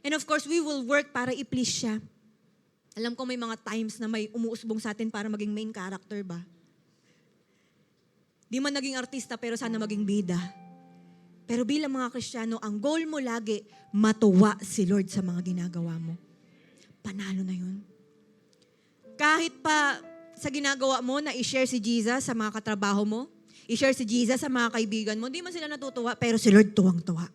And of course, we will work para i-please siya. Alam ko may mga times na may umuusbong sa atin para maging main character ba? Di man naging artista pero sana maging bida. Pero bilang mga Kristiyano, ang goal mo lagi, matuwa si Lord sa mga ginagawa mo. Panalo na yun. Kahit pa sa ginagawa mo na i-share si Jesus sa mga katrabaho mo, i-share si Jesus sa mga kaibigan mo, hindi man sila natutuwa, pero si Lord tuwang-tuwa.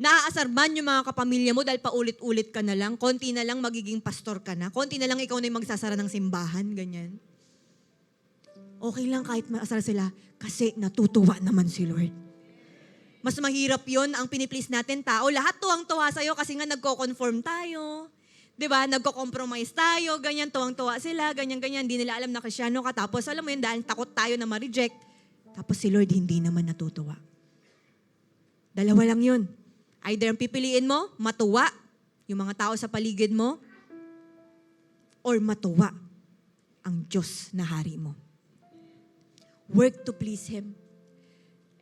Naaasar man yung mga kapamilya mo dahil paulit-ulit ka na lang, konti na lang magiging pastor ka na, konti na lang ikaw na yung magsasara ng simbahan, ganyan. Okay lang kahit maasar sila kasi natutuwa naman si Lord. Mas mahirap yon ang piniplease natin tao. Lahat tuwang-tuwa sa'yo kasi nga nagko-conform tayo. Diba? Nagko-compromise tayo, ganyan, tuwang-tuwa sila, ganyan-ganyan. Hindi nila alam na Kristiyano ka. Tapos alam mo yun, dahil takot tayo na ma-reject. Tapos si Lord hindi naman natutuwa. Dalawa lang yun. Either ang pipiliin mo, matuwa yung mga tao sa paligid mo, or matuwa ang Diyos na hari mo. Work to please Him.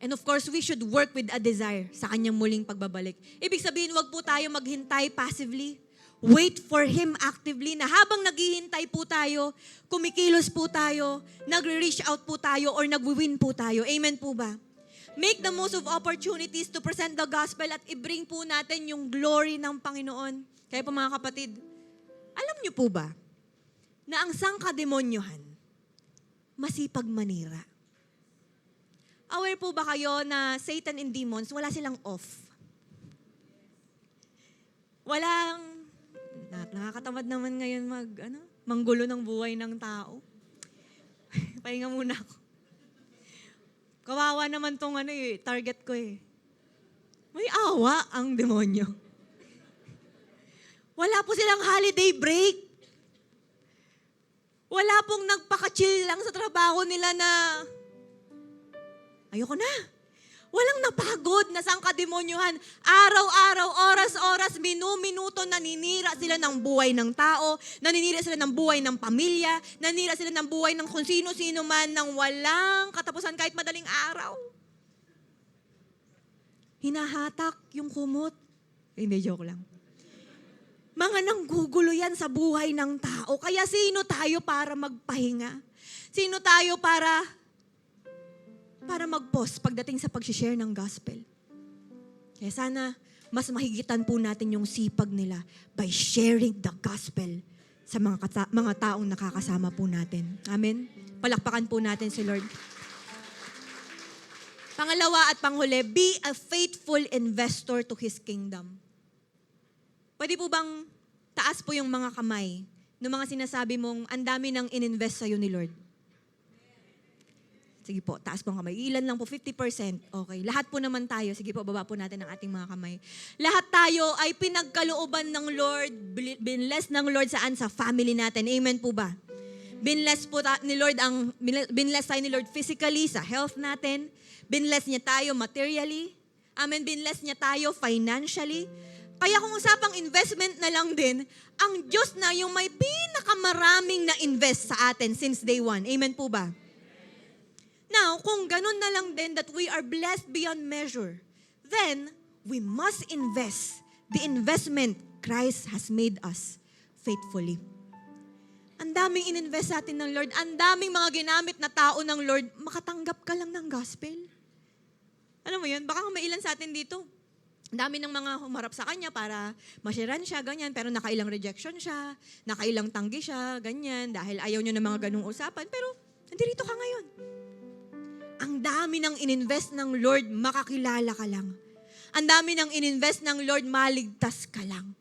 And of course, we should work with a desire sa kanyang muling pagbabalik. Ibig sabihin, wag po tayo maghintay passively. Wait for Him actively na habang naghihintay po tayo, kumikilos po tayo, nagre-reach out po tayo, or nagwi-win po tayo. Amen po ba? Make the most of opportunities to present the gospel at i-bring po natin yung glory ng Panginoon. Kaya po mga kapatid, alam niyo po ba na ang sangkademonyohan, masipag manira? Aware po ba kayo na Satan and demons, wala silang off? Walang, nakakatamad naman ngayon manggulo ng buhay ng tao. Pahinga muna ako. Kawawa naman tong target ko eh. May awa ang demonyo. Wala po silang holiday break. Wala pong nagpaka-chill lang sa trabaho nila na ayoko na. Walang napagod na sangkademonyohan. Araw-araw, oras-oras, minu-minuto, naninira sila ng buhay ng tao, naninira sila ng buhay ng pamilya, naninira sila ng buhay ng kung sino-sino man nang walang katapusan kahit madaling araw. Hinahatak yung kumot. Hindi, joke lang. Mga nanggugulo yan sa buhay ng tao. Kaya sino tayo para magpahinga? Sino tayo para mag-pause pagdating sa pag-share ng gospel? Kaya sana mas mahigitan po natin yung sipag nila by sharing the gospel sa mga taong nakakasama po natin. Amen? Palakpakan po natin si Lord. Pangalawa at panghuli, be a faithful investor to His kingdom. Pwede po bang taas po yung mga kamay ng mga sinasabi mong ang dami nang ininvest sa'yo ni Lord? Sige po, taas po ang kamay. Ilan lang po? 50%. Okay. Lahat po naman tayo. Sige po, baba po natin ang ating mga kamay. Lahat tayo ay pinagkalooban ng Lord, binless ng Lord saan? Sa family natin. Amen po ba? Binless po ni Lord binless tayo ni Lord physically, sa health natin. Binless niya tayo materially. Amen. Binless niya tayo financially. Kaya kung usapang investment na lang din, ang Diyos na yung may pinakamaraming na-invest sa atin since day one. Amen po ba? Now, kung ganun na lang din that we are blessed beyond measure, then we must invest the investment Christ has made us faithfully. Ang daming ininvest sa atin ng Lord, ang daming mga ginamit na tao ng Lord, makatanggap ka lang ng gospel. Alam mo yun, baka may ilan sa atin dito. Ang dami ng mga humarap sa kanya para masyaran siya, ganyan, pero nakailang rejection siya, nakailang tanggi siya, ganyan, dahil ayaw niyo ng mga ganung usapan, pero nandito ka ngayon. Ang dami ng ininvest ng Lord, makakilala ka lang. Ang dami ng ininvest ng Lord, maligtas ka lang.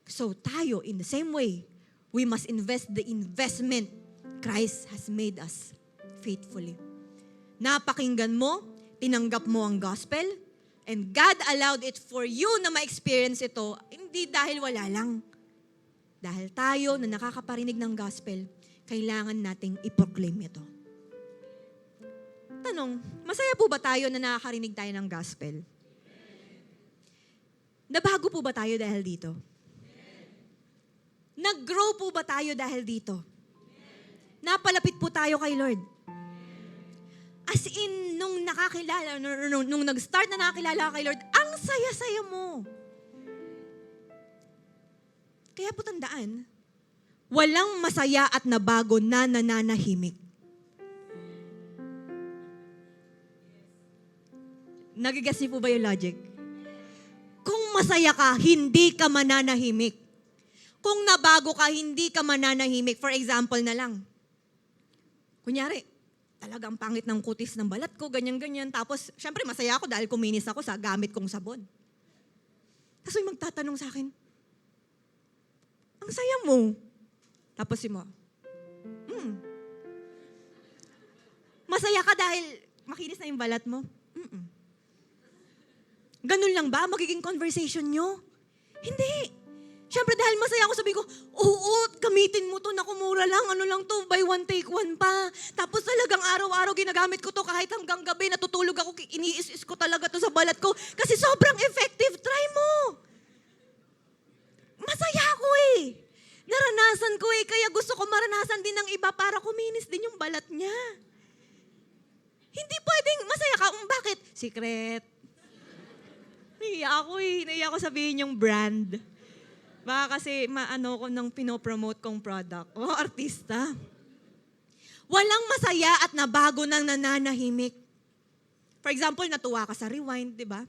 So tayo, in the same way, we must invest the investment Christ has made us faithfully. Napakinggan mo, tinanggap mo ang gospel, and God allowed it for you na ma-experience ito, hindi dahil wala lang. Dahil tayo na nakakaparinig ng gospel, kailangan nating i-proclaim ito. Tanong, masaya po ba tayo na nakakarinig tayo ng gospel? Nabago po ba tayo dahil dito? Nag-grow po ba tayo dahil dito? Napalapit po tayo kay Lord? As in, nung nakakilala, nung nag-start na nakakilala kay Lord, ang saya-saya mo. Kaya po tandaan, walang masaya at nabago na nananahimik. Nagigets niyo po ba yung logic? Kung masaya ka, hindi ka mananahimik. Kung nabago ka, hindi ka mananahimik. For example na lang. Kunyari, talagang pangit ng kutis ng balat ko, ganyan-ganyan. Tapos, syempre masaya ako dahil kuminis ako sa gamit kong sabon. Tapos may magtatanong sa akin, ang saya mo. Tapos si mo, masaya ka dahil makinis na yung balat mo? Ganun lang ba magiging conversation nyo? Hindi. Siyempre dahil masaya ako, sabi ko, oo, gamitin mo to, nakumura lang, ano lang to, buy one, take one pa. Tapos talagang araw-araw ginagamit ko to kahit hanggang gabi, natutulog ako, iniis-is ko talaga to sa balat ko kasi sobrang effective. Try mo. Masaya ako eh. Naranasan ko eh, kaya gusto ko maranasan din ng iba para kuminis din yung balat niya. Hindi pwedeng masaya ka. Bakit? Secret. Naiya ako sabihin yung brand. Baka kasi maano ko ng pinopromote kong product. O, artista. Walang masaya at nabago ng nananahimik. For example, natuwa ka sa Rewind, di ba?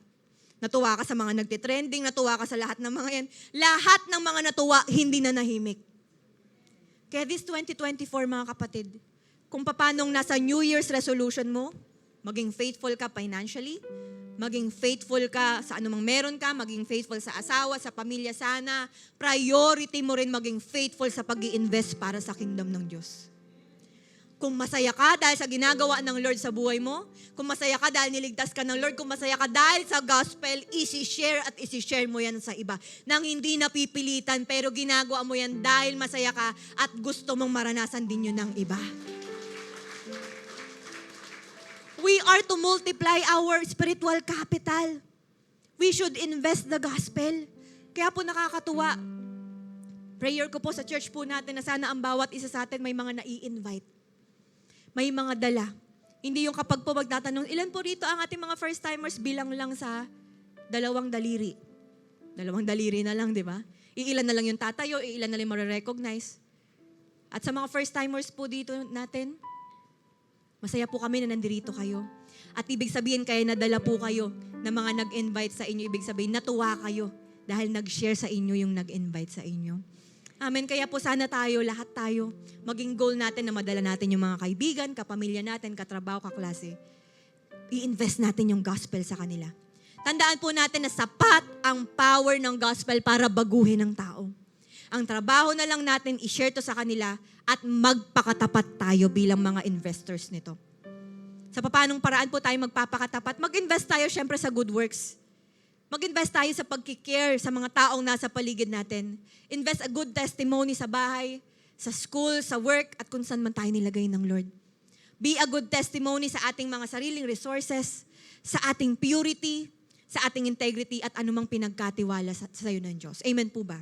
Natuwa ka sa mga nagtitrending, natuwa ka sa lahat ng mga yan. Lahat ng mga natuwa, hindi nanahimik. Kaya this 2024, mga kapatid, kung paanong nasa New Year's resolution mo, maging faithful ka financially, maging faithful ka sa anumang meron ka, maging faithful sa asawa, sa pamilya sana. Priority mo rin maging faithful sa pag-i-invest para sa kingdom ng Diyos. Kung masaya ka dahil sa ginagawa ng Lord sa buhay mo, kung masaya ka dahil niligtas ka ng Lord, kung masaya ka dahil sa gospel, isi-share mo yan sa iba. Nang hindi napipilitan, pero ginagawa mo yan dahil masaya ka at gusto mong maranasan din yun ng iba. We are to multiply our spiritual capital. We should invest the gospel. Kaya po nakakatuwa. Prayer ko po sa church po natin na sana ang bawat isa sa atin may mga nai-invite. May mga dala. Hindi yung kapag po magtatanong, ilan po rito ang ating mga first-timers, bilang lang sa 2 daliri. 2 daliri na lang, di ba? Iilan na lang yung tatayo, iilan na lang marirecognize. At sa mga first-timers po dito natin, masaya po kami na nandirito kayo. At ibig sabihin kaya nadala po kayo na mga nag-invite sa inyo. Ibig sabihin natuwa kayo dahil nag-share sa inyo yung nag-invite sa inyo. Amen. Kaya po sana tayo, lahat tayo, maging goal natin na madala natin yung mga kaibigan, kapamilya natin, katrabaho, kaklase. I-invest natin yung gospel sa kanila. Tandaan po natin na sapat ang power ng gospel para baguhin ang tao. Ang trabaho na lang natin, i-share to sa kanila at magpakatapat tayo bilang mga investors nito. Sa paanong paraan po tayo magpapakatapat? Mag-invest tayo syempre sa good works. Mag-invest tayo sa pagkikare sa mga taong nasa paligid natin. Invest a good testimony sa bahay, sa school, sa work, at kung saan man tayo nilagay ng Lord. Be a good testimony sa ating mga sariling resources, sa ating purity, sa ating integrity, at anumang pinagkatiwala sa iyo ng Diyos. Amen po ba?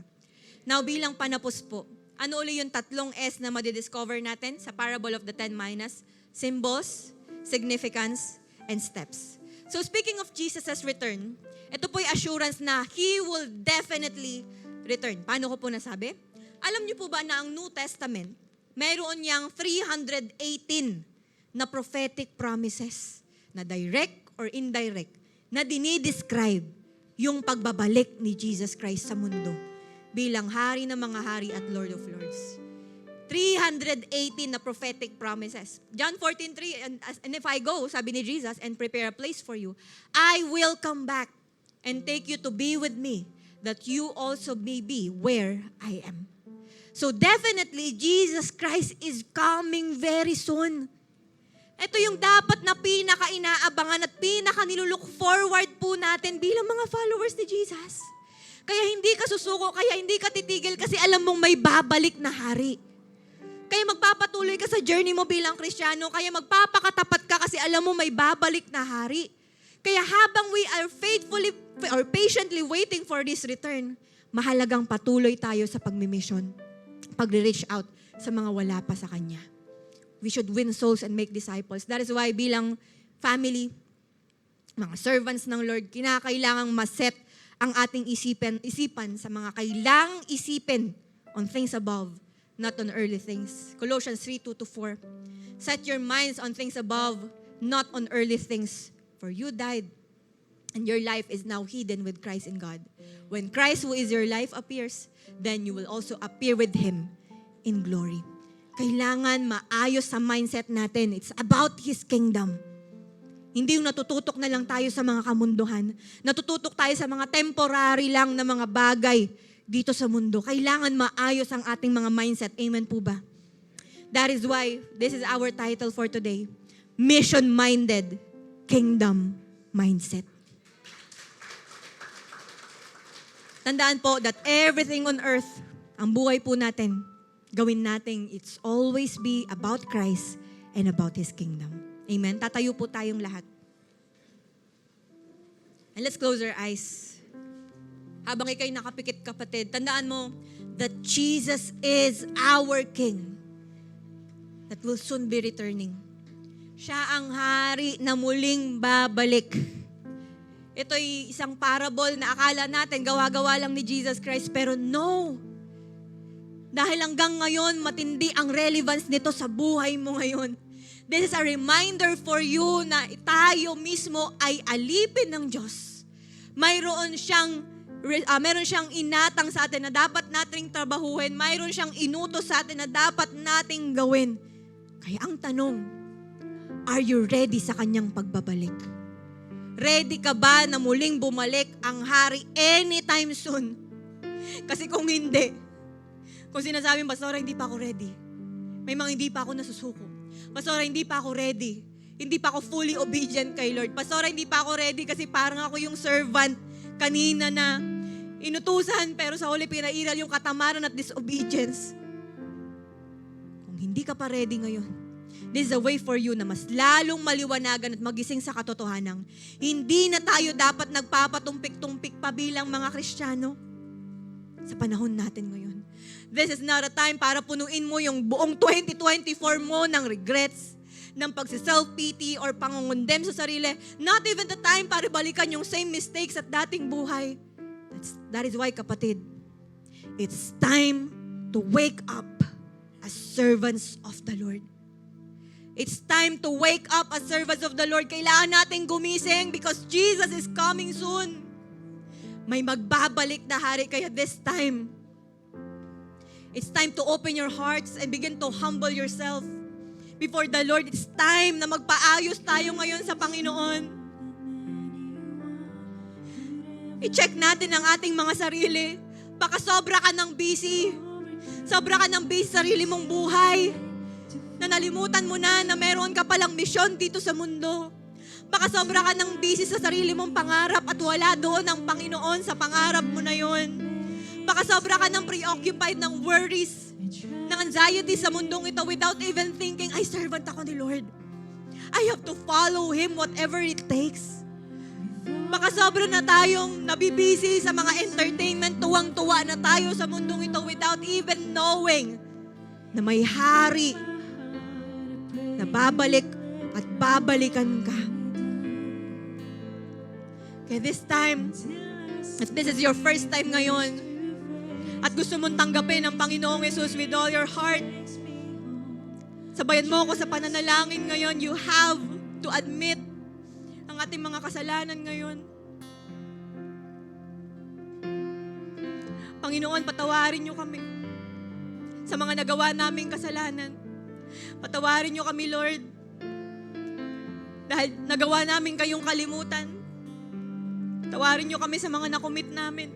Now, bilang panapos po, ano ulit yung 3 S na madidiscover natin sa Parable of the 10 Minas? Symbols, significance, and steps. So speaking of Jesus' return, ito po'y assurance na He will definitely return. Paano ko po nasabi? Alam niyo po ba na ang New Testament, mayroon niyang 318 na prophetic promises na direct or indirect na dinidescribe yung pagbabalik ni Jesus Christ sa mundo bilang Hari ng mga hari at Lord of Lords. 318 na prophetic promises. John 14:3, and if I go, sabi ni Jesus, and prepare a place for you, I will come back and take you to be with me, that you also may be where I am. So definitely, Jesus Christ is coming very soon. Ito yung dapat na pinaka-inaabangan at pinaka-nilulook forward po natin bilang mga followers ni Jesus. Kaya hindi ka susuko, kaya hindi ka titigil kasi alam mong may babalik na hari. Kaya magpapatuloy ka sa journey mo bilang Kristiyano, kaya magpapakatapat ka kasi alam mo may babalik na hari. Kaya habang we are faithfully or patiently waiting for this return, mahalagang patuloy tayo sa pagmimission, pag-reach out sa mga wala pa sa Kanya. We should win souls and make disciples. That is why bilang family, mga servants ng Lord, kinakailangang maset ang ating isipan sa mga kailangang isipin on things above, not on earthly things. Colossians 3:2-4. Set your minds on things above, not on earthly things. For you died, and your life is now hidden with Christ in God. When Christ, who is your life, appears, then you will also appear with Him in glory. Kailangan maayos sa mindset natin. It's about His kingdom. Hindi yung natututok na lang tayo sa mga kamunduhan. Natututok tayo sa mga temporary lang na mga bagay dito sa mundo. Kailangan maayos ang ating mga mindset. Amen po ba? That is why this is our title for today. Mission-minded kingdom mindset. Tandaan po that everything on earth, ang buhay po natin, gawin natin, it's always be about Christ and about His kingdom. Amen? Tatayo po tayong lahat. And let's close our eyes. Habang ikay nakapikit kapatid, tandaan mo that Jesus is our King that will soon be returning. Siya ang hari na muling babalik. Ito'y isang parable na akala natin gawa-gawa lang ni Jesus Christ, pero no. Dahil hanggang ngayon, matindi ang relevance nito sa buhay mo ngayon. This is a reminder for you na tayo mismo ay alipin ng Diyos. Meron siyang inatang sa atin na dapat nating trabahuhin. Mayroon siyang inutos sa atin na dapat nating gawin. Kaya ang tanong, are you ready sa kanyang pagbabalik? Ready ka ba na muling bumalik ang hari anytime soon? Kasi kung hindi, kung sinasabi mo, Pastora, hindi pa ako ready. May mga hindi pa ako nasusuko. Pastora, hindi pa ako ready. Hindi pa ako fully obedient kay Lord. Pastora, hindi pa ako ready kasi parang ako yung servant kanina na inutusan pero sa huli pinairal yung katamaran at disobedience. Kung hindi ka pa ready ngayon, this is a way for you na mas lalong maliwanagan at magising sa katotohanan. Hindi na tayo dapat nagpapatumpik-tumpik pa bilang mga Kristiyano sa panahon natin ngayon. This is not a time para punuin mo yung buong 2024 mo ng regrets, ng pagsi-self-pity or pangungundem sa sarili. Not even the time para balikan yung same mistakes at dating buhay. That is why, kapatid, it's time to wake up as servants of the Lord. It's time to wake up as servants of the Lord. Kailangan nating gumising because Jesus is coming soon. May magbabalik na hari, kaya this time, It's time to open your hearts and begin to humble yourself before the Lord. It's time na magpaayos tayo ngayon sa Panginoon. I-check natin ang ating mga sarili. Baka sobra ka ng busy. Sobra ka ng busy sa sarili mong buhay. Na nalimutan mo na meron ka palang misyon dito sa mundo. Baka sobra ka ng busy sa sarili mong pangarap at wala doon ang Panginoon sa pangarap mo na yon. Baka sobra ka ng preoccupied ng worries, ng anxiety sa mundong ito without even thinking, ay, servant ako ni Lord. I have to follow Him whatever it takes. Baka sobra na tayong nabibisi sa mga entertainment, tuwang-tuwa na tayo sa mundong ito without even knowing na may hari na babalik at babalikan ka. Kaya this time, if this is your first time ngayon, at gusto mong tanggapin ang Panginoong Yesus with all your heart, sabayan mo ako sa pananalangin ngayon. You have to admit ang ating mga kasalanan ngayon. Panginoon, patawarin niyo kami sa mga nagawa naming kasalanan. Patawarin niyo kami, Lord, dahil nagawa namin kayong kalimutan. Patawarin niyo kami sa mga nakomit namin.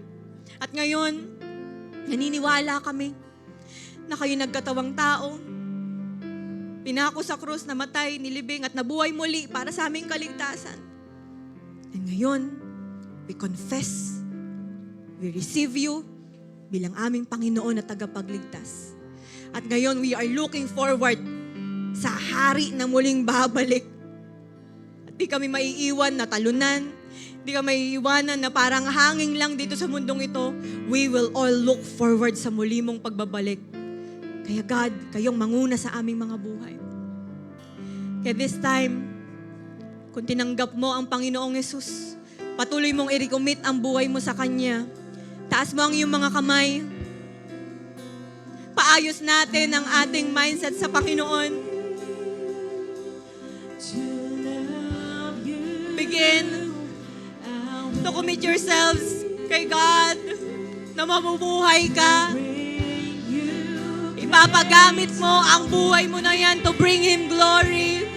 At ngayon, naniniwala kami na kayo nagkatawang tao, pinako sa krus, namatay, nilibing at nabuhay muli para sa aming kaligtasan. And ngayon, we confess, we receive you bilang aming Panginoon at tagapagligtas. At ngayon, we are looking forward sa hari na muling babalik. At di kami maiiwan na talunan, di kami maiiwanan na parang hangin lang dito sa mundong ito. We will all look forward sa muli mong pagbabalik. Kaya God, kayong manguna sa aming mga buhay. Kaya this time, kung tinanggap mo ang Panginoong Yesus, patuloy mong i-recommit ang buhay mo sa Kanya. Taas mo ang iyong mga kamay. Paayos natin ang ating mindset sa Panginoon. Begin to commit yourselves kay God na mabubuhay ka. Ipapagamit mo ang buhay mo na yan to bring Him glory.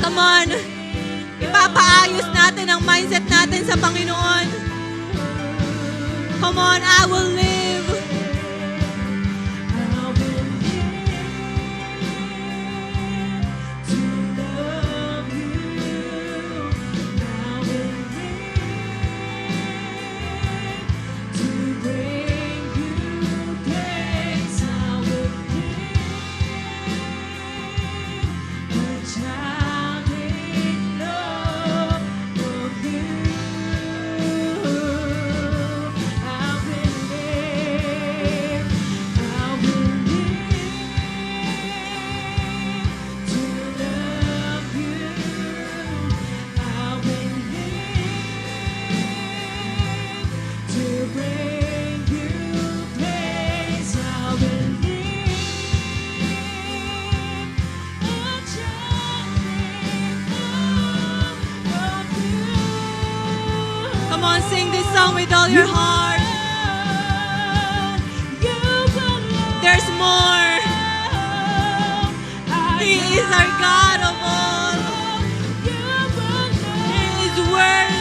Come on. Ipapaayos natin ang mindset natin sa Panginoon. Come on, I will live. Come on, sing this song with all your heart. There's more. He is our God of all. He is worthy.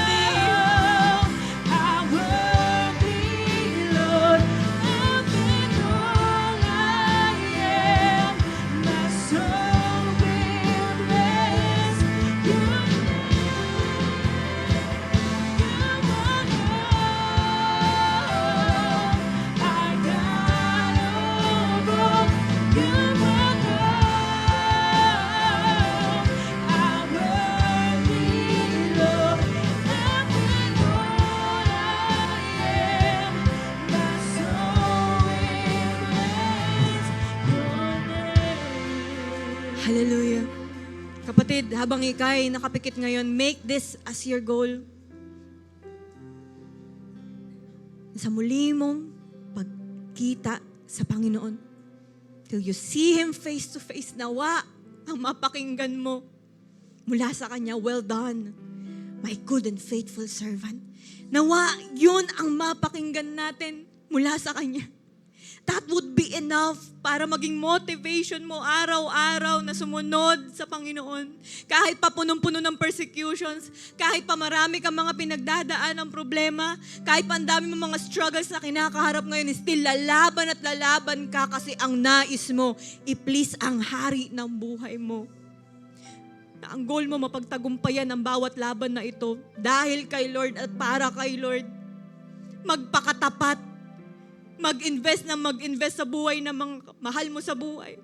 Hallelujah. Kapatid, habang ikay nakapikit ngayon, make this as your goal. Sa muli mong pagkita sa Panginoon. Till you see Him face to face, nawa ang mapakinggan mo mula sa Kanya, well done, my good and faithful servant. Nawa, yun ang mapakinggan natin mula sa Kanya. That would be enough para maging motivation mo araw-araw na sumunod sa Panginoon. Kahit pa punong-puno ng persecutions, kahit pa marami kang mga pinagdadaan ng problema, kahit pa ang dami mong mga struggles na kinakaharap ngayon, still lalaban at lalaban ka kasi ang nais mo, i-please ang hari ng buhay mo. Na ang goal mo mapagtagumpayan ang bawat laban na ito dahil kay Lord at para kay Lord. Magpakatapat. Mag-invest sa buhay ng mga mahal mo sa buhay.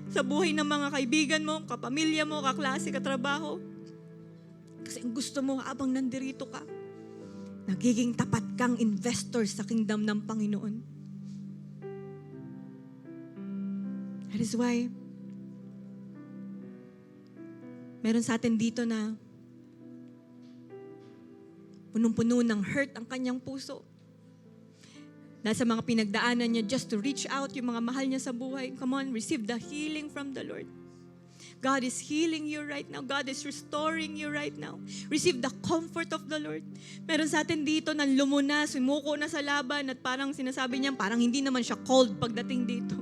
Sa buhay ng mga kaibigan mo, kapamilya mo, kaklase, katrabaho. Kasi ang gusto mo habang nandirito ka, nagiging tapat kang investor sa kingdom ng Panginoon. That is why, meron sa atin dito na punong-puno ng hurt ang kanyang puso. Nasa mga pinagdaanan niya just to reach out yung mga mahal niya sa buhay. Come on, receive the healing from the Lord. God is healing you right now. God is restoring you right now. Receive the comfort of the Lord. Meron sa atin dito na lumuna, sumuko na sa laban at parang sinasabi niya, parang hindi naman siya cold pagdating dito.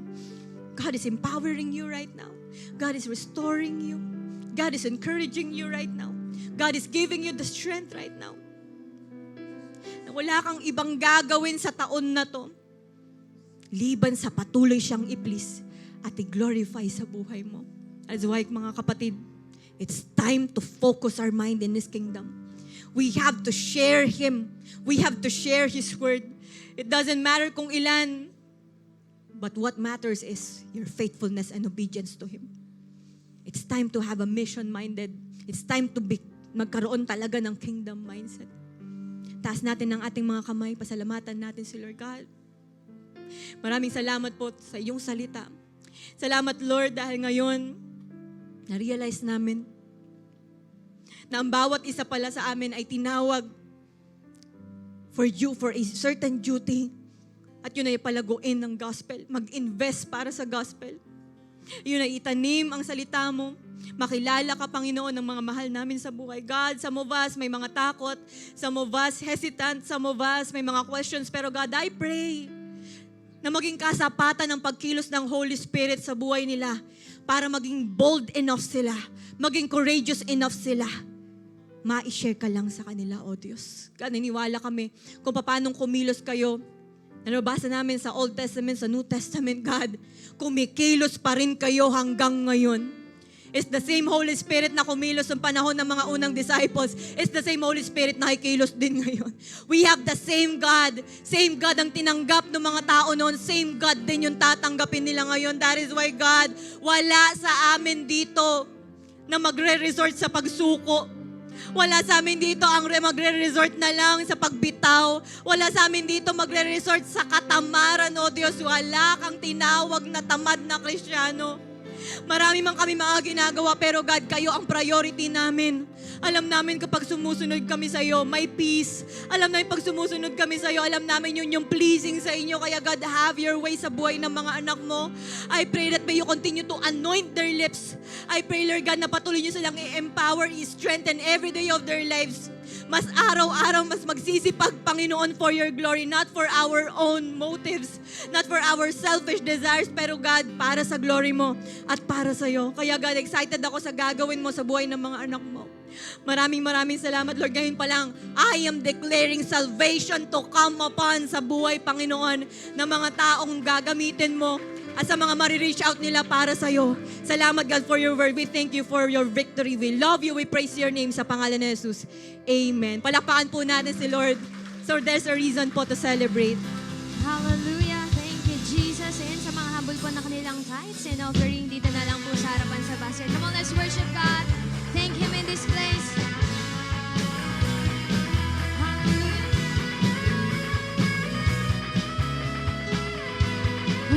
God is empowering you right now. God is restoring you. God is encouraging you right now. God is giving you the strength right now. Wala kang ibang gagawin sa taon na to, liban sa patuloy siyang i-please at i-glorify sa buhay mo. As why, mga kapatid, it's time to focus our mind in His kingdom. We have to share Him. We have to share His word. It doesn't matter kung ilan, but what matters is your faithfulness and obedience to Him. It's time to have a mission-minded. It's time to magkaroon talaga ng kingdom mindset. Taas natin ang ating mga kamay, pasalamatan natin si Lord God. Maraming salamat po sa iyong salita. Salamat Lord dahil ngayon, na-realize namin na ang bawat isa pala sa amin ay tinawag for a certain duty. At yun ay palaguin ng gospel. Mag-invest para sa gospel. Yun ay itanim ang salita mo. Makilala ka, Panginoon, ng mga mahal namin sa buhay. God, some of us may mga takot, some of us hesitant, some of us may mga questions. Pero God, I pray na maging kasapatan ng pagkilos ng Holy Spirit sa buhay nila para maging bold enough sila, maging courageous enough sila. Ma-share ka lang sa kanila, O Diyos. God, niniwala kami kung paanong kumilos kayo. Nabasa namin sa Old Testament, sa New Testament, God, kumikilos pa rin kayo hanggang ngayon. It's the same Holy Spirit na kumilos ng panahon ng mga unang disciples. It's the same Holy Spirit na kikilos din ngayon. We have the same God. Same God ang tinanggap ng mga tao noon. Same God din yung tatanggapin nila ngayon. That is why, God, wala sa amin dito na magre-resort sa pagsuko. Wala sa amin dito ang magre-resort na lang sa pagbitaw. Wala sa amin dito magre-resort sa katamaran, O Diyos. Wala kang tinawag na tamad na Kristiyano. Marami man kami mga ginagawa, pero God, kayo ang priority namin. Alam namin kapag sumusunod kami sa iyo, may peace. Alam namin pag sumusunod kami sa iyo, alam namin yun yung pleasing sa inyo. Kaya God, have your way sa buhay ng mga anak mo. I pray that may you continue to anoint their lips. I pray, Lord God, na patuloy niyo silang i-empower, i-strengthen every day of their lives. Mas araw-araw, mas magsisipag, Panginoon, for your glory, not for our own motives, not for our selfish desires, pero God, para sa glory mo at para sa iyo. Kaya God, excited ako sa gagawin mo sa buhay ng mga anak mo. Maraming salamat, Lord. Ngayon pa lang, I am declaring salvation to come upon sa buhay, Panginoon, ng mga taong gagamitin mo at sa mga marireach out nila para sa iyo. Salamat, God, for your word. We thank you for your victory. We love you. We praise your name sa pangalan ni Jesus. Amen. Palakpakan po natin si Lord. So there's a reason po to celebrate. Hallelujah. Thank you, Jesus. And sa mga habol po na kanilang tithes and offering, dito na lang po sa harapan sa basket. Come on, let's worship God. Thank Him in this place. Hallelujah.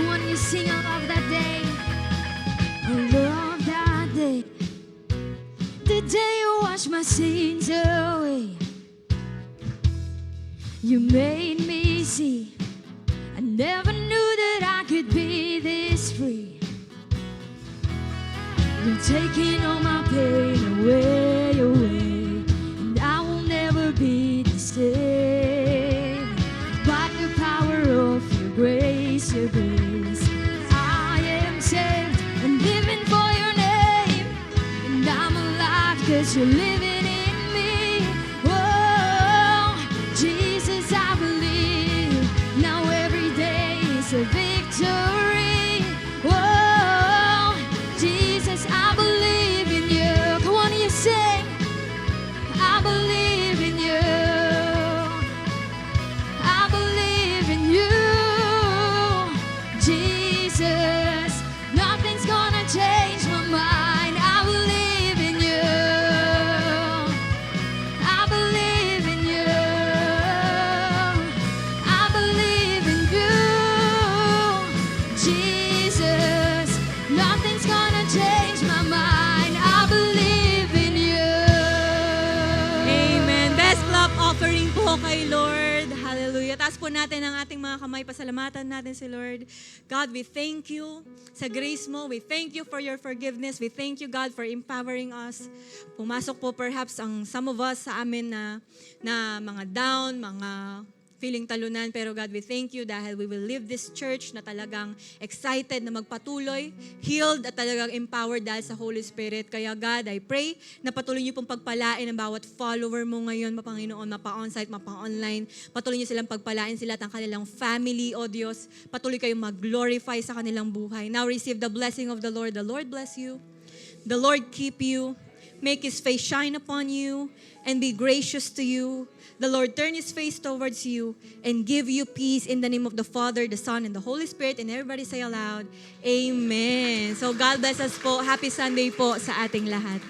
When you sing, I love that day. I love that day. The day you wash my sins away. You made me see. I never knew that I could be this free. You're taking all my pain away, away. And I will never be the same. By the power of Jesus, you're living in me. Oh, Jesus, I believe. Now every day is a victory. Oh, Jesus, I believe in you. Come on, you sing. I believe in you. I believe in you. Jesus, nothing's gonna change my mind. I believe in you. I believe in you. I believe in you. Jesus, nothing's gonna change my mind. I believe in you. Amen. Best clap offering po kay Lord. Hallelujah. Taas po natin ang ating mga kamay. Pasalamatan natin si Lord. God, we thank you sa grace mo. We thank you for your forgiveness. We thank you, God, for empowering us. Pumasok po perhaps ang some of us sa amin na mga down, mga feeling talunan. Pero God, we thank you dahil we will leave this church na talagang excited na magpatuloy, healed at talagang empowered dahil sa Holy Spirit. Kaya God, I pray na patuloy niyo pong pagpalain ang bawat follower mo ngayon, Panginoon, mapa-onsite, mapa-online. Patuloy niyo silang pagpalain sila at ang kanilang family, O Diyos. Patuloy kayong mag-glorify sa kanilang buhay. Now receive the blessing of the Lord. The Lord bless you. The Lord keep you. Make His face shine upon you and be gracious to you. The Lord turn His face towards you and give you peace in the name of the Father, the Son, and the Holy Spirit. And everybody say aloud, Amen. So God bless us po. Happy Sunday po sa ating lahat.